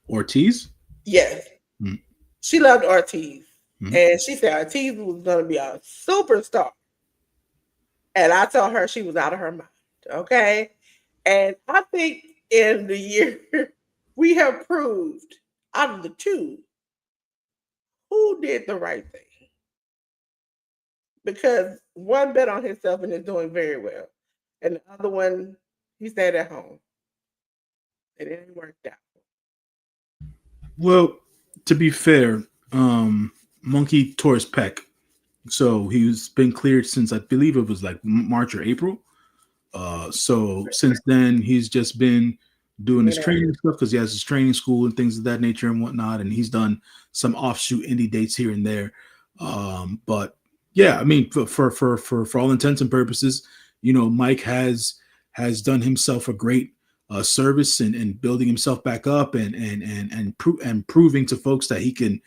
Ortiz?
Yes.
Mm.
She loved Ortiz. And she said Ortiz was going to be a superstar. And I told her she was out of her mind. Okay. And I think in the year we have proved out of the two who did the right thing. Because one bet on himself and is doing very well. And the other one, he stayed at home. And it ain't worked out.
Well, to be fair, Monkey tore his pec. So he's been cleared since I believe it was like March or April. So since then, he's just been doing his training stuff because he has his training school and things of that nature and whatnot. And he's done some offshoot indie dates here and there. But yeah, I mean, for all intents and purposes, you know, Mike has done himself a great service and building himself back up and proving to folks that he can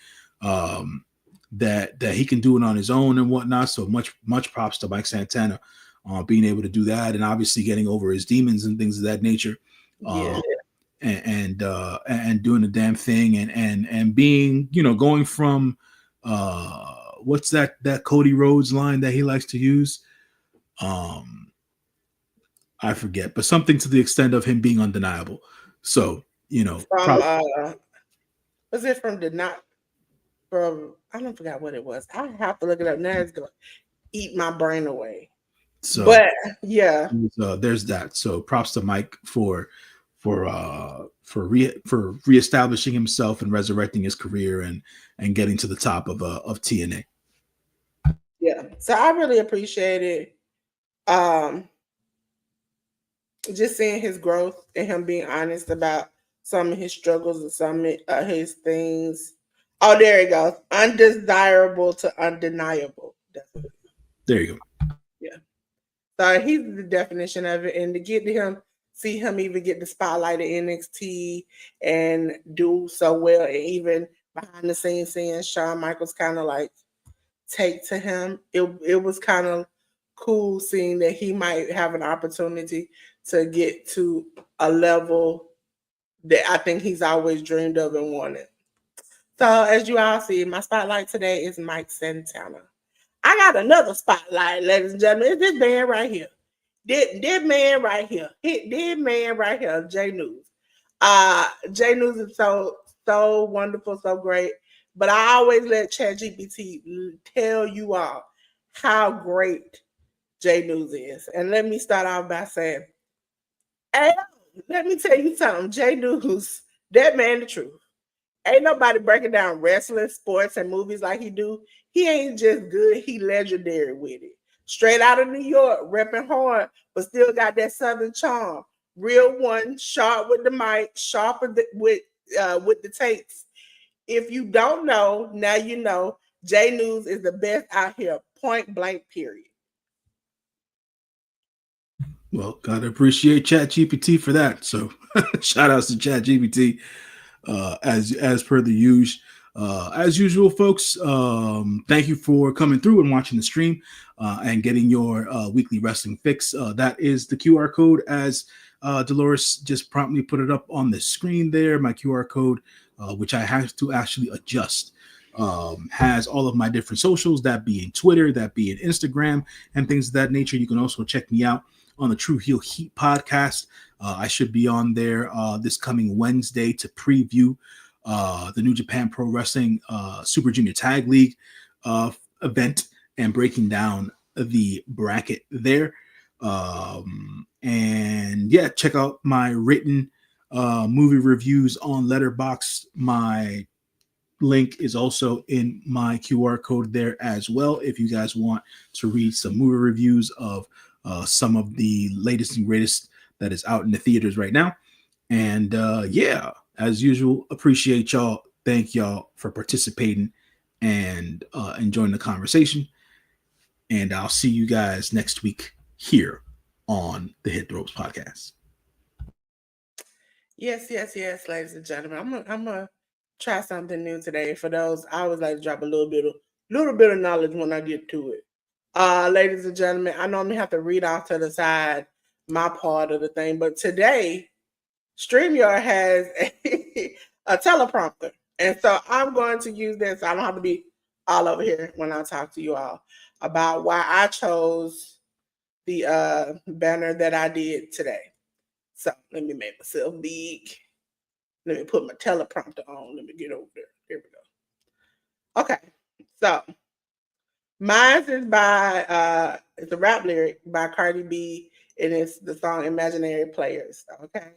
that he can do it on his own and whatnot. So much props to Mike Santana being able to do that and obviously getting over his demons and things of that nature.
Yeah.
And doing the damn thing and being, you know, going from what's that Cody Rhodes line that he likes to use? I forget, but something to the extent of him being undeniable. So, you know,
From was it from the not from I don't forget what it was. I have to look it up now. It's gonna eat my brain away.
so
But yeah,
there's that. So props to Mike for reestablishing himself and resurrecting his career and getting to the top of TNA.
yeah. So I really appreciate it. Just seeing his growth and him being honest about some of his struggles and some of his things. Oh, there he goes. Undesirable to undeniable.
There you go.
Yeah. So he's the definition of it. And to get to him, see him even get the spotlight at NXT and do so well, and even behind the scenes seeing Shawn Michaels kind of like take to him, it was kind of cool seeing that he might have an opportunity to get to a level that I think he's always dreamed of and wanted. So as you all see, my spotlight today is Mike Santana. I got another spotlight, ladies and gentlemen. It's this man right here. This man right here. This man right here, Jay News. Jay News is so wonderful, so great. But I always let ChatGPT tell you all how great Jay News is. And let me start off by saying, hey, let me tell you something. Jay News, that man the truth. Ain't nobody breaking down wrestling, sports, and movies like he do. He ain't just good, he legendary with it. Straight out of New York, repping hard, but still got that southern charm. Real one, sharp with the mic, sharp with the tapes. If you don't know, now you know. J News is the best out here. Point blank. Period.
Well, gotta appreciate ChatGPT for that. So shout outs to ChatGPT as per the usual. As usual, folks, thank you for coming through and watching the stream and getting your weekly wrestling fix. That is the QR code, as Delores just promptly put it up on the screen there. My QR code, which I have to actually adjust, has all of my different socials, that being Twitter, that being Instagram, and things of that nature. You can also check me out on the True Heel Heat podcast. I should be on there this coming Wednesday to preview the New Japan Pro Wrestling Super Junior Tag League event and breaking down the bracket there. And yeah, check out my written movie reviews on Letterboxd. My link is also in my QR code there as well. If you guys want to read some movie reviews of some of the latest and greatest that is out in the theaters right now. And yeah, as usual, appreciate y'all. Thank y'all for participating and enjoying the conversation. And I'll see you guys next week here on the Hit the Ropes podcast.
Yes, ladies and gentlemen. I'm gonna try something new today. For those, I always like to drop a little bit of knowledge when I get to it. Ladies and gentlemen, I normally have to read off to the side my part of the thing, but today StreamYard has a teleprompter. And so I'm going to use this. I don't have to be all over here when I talk to you all about why I chose the banner that I did today. So let me make myself big. Let me put my teleprompter on. Let me get over there. Here we go. Okay. So mine is by it's a rap lyric by Cardi B, and it's the song Imaginary Players. Okay.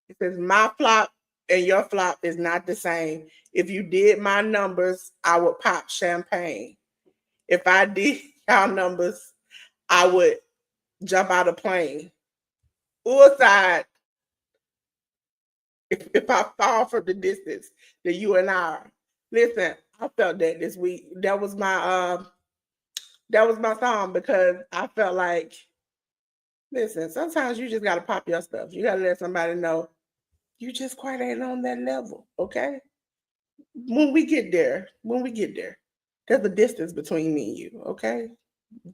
It says, my flop and your flop is not the same. If you did my numbers, I would pop champagne. If I did y'all numbers, I would jump out of plane. Suicide, if I fall from the distance that you and I are. Listen, I felt that this week. That was my song, because I felt like, listen, sometimes you just gotta pop your stuff. You gotta let somebody know you just quite ain't on that level, okay? When we get there, there's a distance between me and you, okay?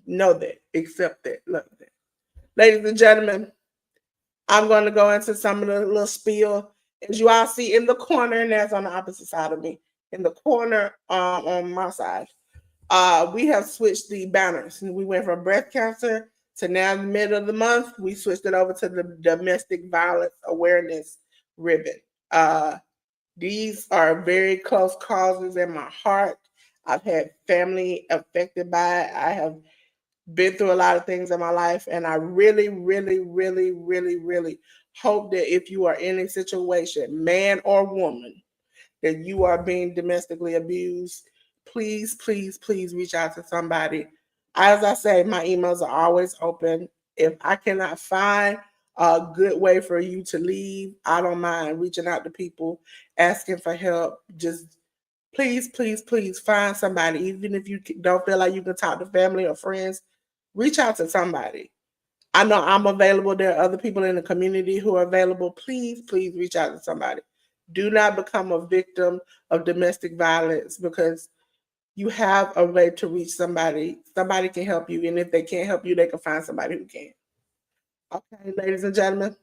Know that, accept that, love that. Ladies and gentlemen, I'm going to go into some of the little spiel. As you all see in the corner, and that's on the opposite side of me, in the corner on my side, we have switched the banners. We went from breast cancer to now in the middle of the month, we switched it over to the domestic violence awareness ribbon. These are very close causes in my heart. I've had family affected by it. I have been through a lot of things in my life, and I really, really, really, really, really hope that if you are in a situation, man or woman, that you are being domestically abused, please, please, please reach out to somebody. As I say, my emails are always open. If I cannot find a good way for you to leave, I don't mind reaching out to people, asking for help. Just please, please, please find somebody. Even if you don't feel like you can talk to family or friends, reach out to somebody. I know I'm available. There are other people in the community who are available. Please, please reach out to somebody. Do not become a victim of domestic violence, because you have a way to reach somebody. Somebody can help you. And if they can't help you, they can find somebody who can. Okay, ladies and gentlemen,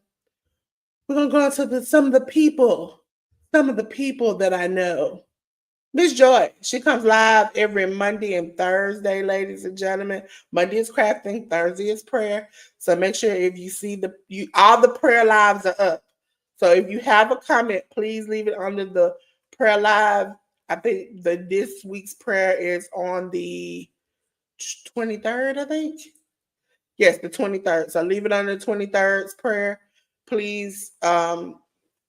we're going to go into some of the people that I know. Miss Joy, she comes live every Monday and Thursday, ladies and gentlemen. Monday is crafting, Thursday is prayer. So make sure if you see all the prayer lives are up. So if you have a comment, please leave it under the prayer live. I think this week's prayer is on the 23rd, I think. Yes, the 23rd. So leave it under the 23rd's prayer. Please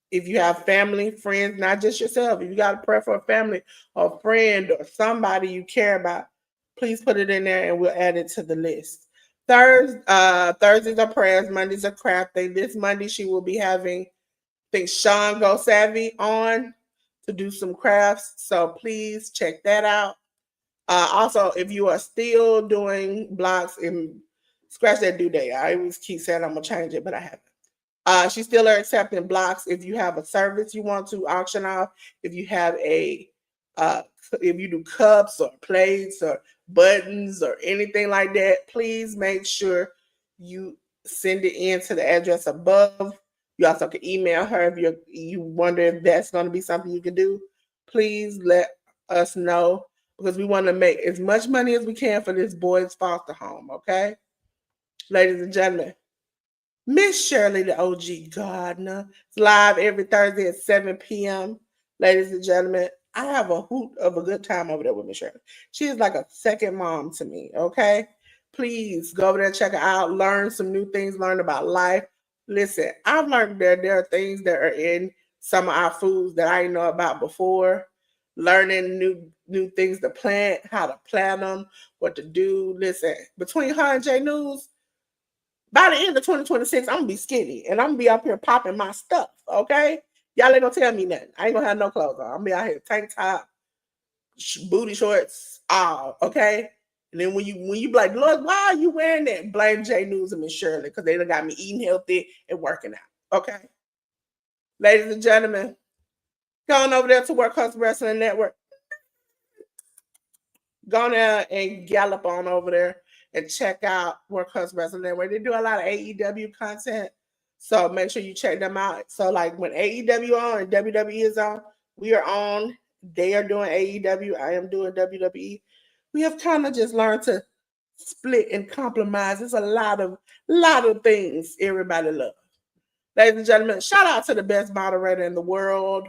If you have family, friends, not just yourself, if you got a prayer for a family or a friend or somebody you care about, please put it in there and we'll add it to the list. Thursdays are prayers, Mondays are crafting. This Monday she will be having, I think, Sean Go Savvy on to do some crafts. So please check that out. Also, if you are still doing blocks and scratch that due date, I always keep saying I'm gonna change it, but I haven't. She still are accepting blocks. If you have a service you want to auction off, if you have uh, if you do cups or plates or buttons or anything like that, please make sure you send it in to the address above. You also can email her if you wonder if that's going to be something you can do. Please let us know because we want to make as much money as we can for this boys' foster home. Okay, ladies and gentlemen. Miss Shirley, the OG Gardener. It's live every Thursday at 7 p.m. Ladies and gentlemen, I have a hoot of a good time over there with Miss Shirley. She is like a second mom to me, okay? Please go over there, check her out, learn some new things, learn about life. Listen, I've learned that there are things that are in some of our foods that I didn't know about before. Learning new things to plant, how to plant them, what to do. Listen, between her and J News, by the end of 2026, I'm gonna be skinny and I'm gonna be up here popping my stuff. Okay, y'all ain't gonna tell me nothing. I ain't gonna have no clothes on. I'm gonna be out here tank top, booty shorts, all okay. And then when you be like, Lord, why are you wearing that? Blame J News and Miss Shirley because they done got me eating healthy and working out. Okay, ladies and gentlemen, going over there to Work Hustle Wrestling Network. Go there and gallop on over there and check out Work Hustle Wrestling Network. They do a lot of AEW content, so make sure you check them out. So like when AEW on and WWE is on, we are on. They are doing AEW. I am doing WWE. We have kind of just learned to split and compromise. It's a lot of things everybody loves. Ladies and gentlemen, shout out to the best moderator in the world,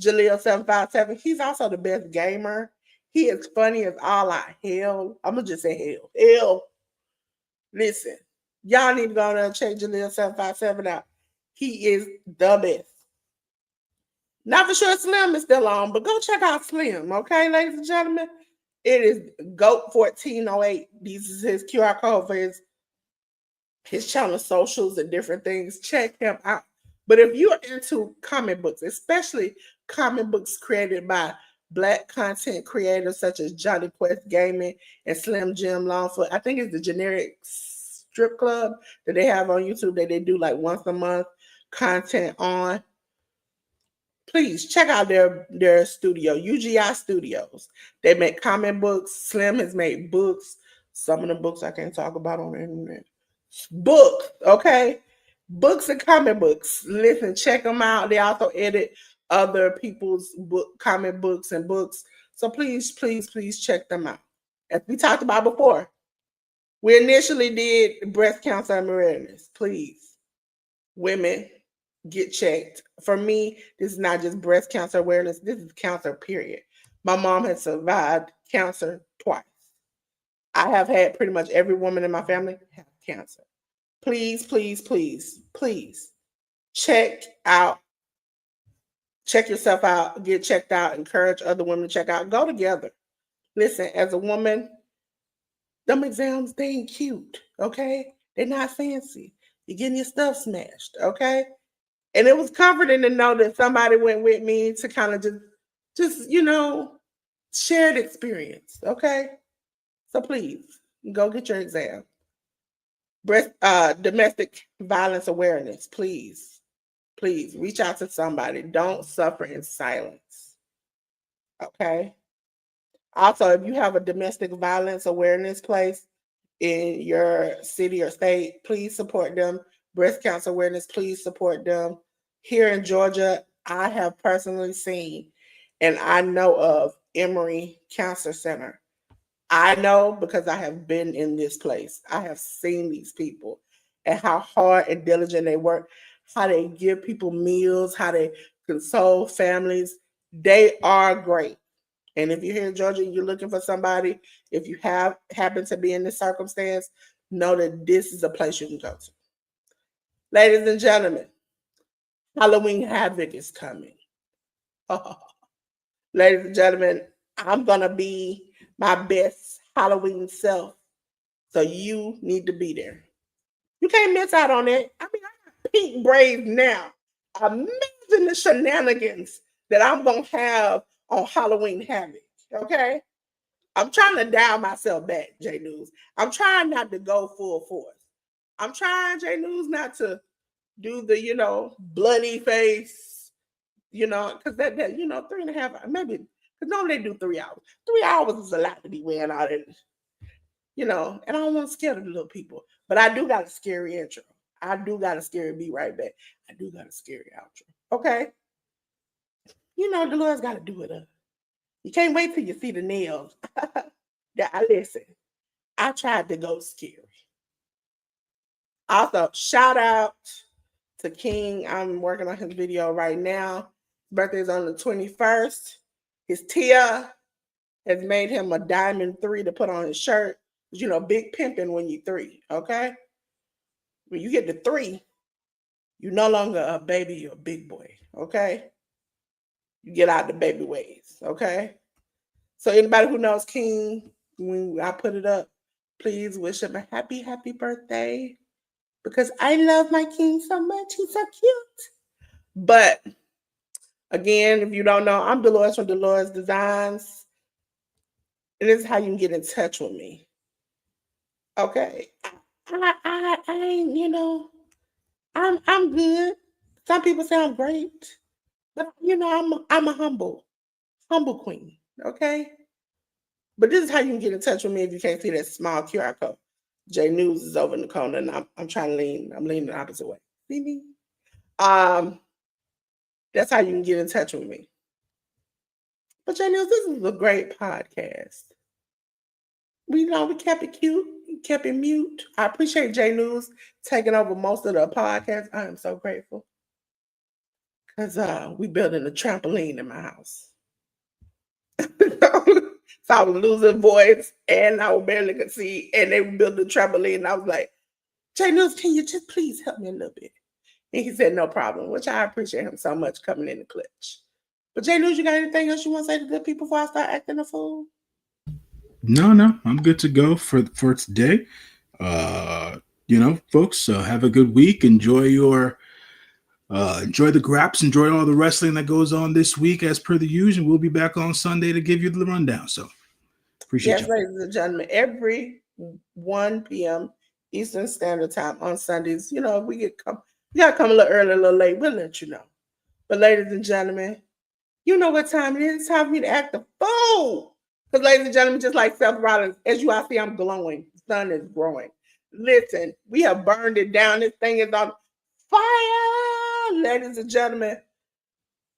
Jaleel757. He's also the best gamer. He is funny as all out hell. I'm gonna just say hell. Hell. Listen, y'all need to go there and check Jaleel757 out. He is the best. Not for sure Slim is still on, but go check out Slim, okay, ladies and gentlemen? It is GOAT1408. This is his QR code for his channel socials and different things. Check him out. But if you're into comic books, especially comic books created by Black content creators such as Johnny Quest Gaming and Slim Jim Longfoot, I think it's the generic strip club that they have on YouTube that they do like once a month content on. Please check out their studio, UGI Studios. They make comic books. Slim has made books. Some of the books I can't talk about on the internet. Books, okay? Books and comic books. Listen, check them out. They also edit other people's comic books and books. So please, please, please check them out. As we talked about before, we initially did breast cancer awareness. Please, women, get checked. For me, this is not just breast cancer awareness. This is cancer, period. My mom has survived cancer twice. I have had pretty much every woman in my family have cancer. Please, please, please, please check yourself out, get checked out, encourage other women to check out. Go together. Listen, as a woman, them exams, they ain't cute, okay? They're not fancy. You're getting your stuff smashed, okay? And it was comforting to know that somebody went with me to kind of just shared experience, okay? So please go get your exam. Domestic violence awareness, please reach out to somebody. Don't suffer in silence, okay? Also, if you have a domestic violence awareness place in your city or state, please support them. Breast cancer awareness, please support them. Here in Georgia, I have personally seen and I know of Emory Cancer Center. I know because I have been in this place. I have seen these people and how hard and diligent they work, how they give people meals, how they console families. They are great. And if you're here in Georgia and you're looking for somebody, if you happen to be in this circumstance, know that this is a place you can go to. Ladies and gentlemen, Halloween Havoc is coming. Oh, ladies and gentlemen, I'm going to be my best Halloween self. So you need to be there. You can't miss out on it. I mean, I got pink braids now. Imagine the shenanigans that I'm going to have on Halloween Havoc. Okay? I'm trying to dial myself back, J News. I'm trying not to go full force. I'm trying, J News, not to do the, bloody face, because that, 3.5, maybe, because normally they do 3 hours. 3 hours is a lot to be wearing out in, and I don't want to scare the little people. But I do got a scary intro. I do got a scary be right back. I do got a scary outro. Okay? Delores got to do it up. You can't wait till you see the nails. Listen, I tried to go scary. Also, shout out to King. I'm working on his video right now. His birthday is on the 21st. His Tia has made him a diamond 3 to put on his shirt. Big pimping when you 3, okay? When you get to 3, you're no longer a baby, you're a big boy, okay? You get out the baby ways, okay? So anybody who knows King, when I put it up, please wish him a happy, happy birthday. Because I love my King so much. He's so cute. But again, if you don't know, I'm Delores from Delores Designs. And this is how you can get in touch with me. Okay. I ain't, I'm good. Some people say I'm great. But I'm a humble queen. Okay. But this is how you can get in touch with me if you can't see that small QR code. J News is over in the corner, and I'm trying to lean. I'm leaning the opposite way. See me? That's how you can get in touch with me. But J News, this is a great podcast. We kept it cute, kept it mute. I appreciate J News taking over most of the podcast. I am so grateful because we building a trampoline in my house. So I was losing voice and I barely could see, and they were building a trampoline. And I was like, J News, can you just please help me a little bit? And he said, no problem, which I appreciate him so much coming in the clutch. But J News, you got anything else you want to say to good people before I start acting a fool?
No, I'm good to go for today. Folks, have a good week. Enjoy the graps, enjoy all the wrestling that goes on this week as per the usual. We'll be back on Sunday to give you the rundown. So appreciate you.
Yes, ladies and gentlemen, every 1 p.m. Eastern Standard Time on Sundays. We gotta come a little early, a little late. We'll let you know. But ladies and gentlemen, you know what time it is. It's time for me to act a fool. Because ladies and gentlemen, just like Seth Rollins, as you all see, I'm glowing. The sun is growing. Listen, we have burned it down. This thing is on fire, ladies and gentlemen.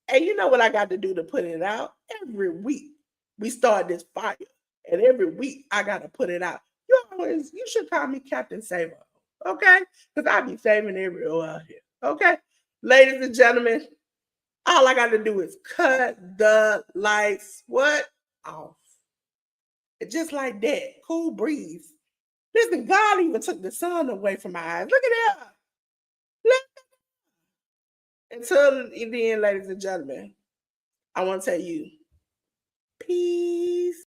And you know what I got to do to put it out? Every week we start this fire. And every week I got to put it out. You should call me Captain Saver. Okay? Because I be saving everywhere out here. Okay? Ladies and gentlemen, all I got to do is cut the lights off. And just like that, cool breeze. Listen, God even took the sun away from my eyes. Look at that. Until then, ladies and gentlemen, I want to tell you, peace.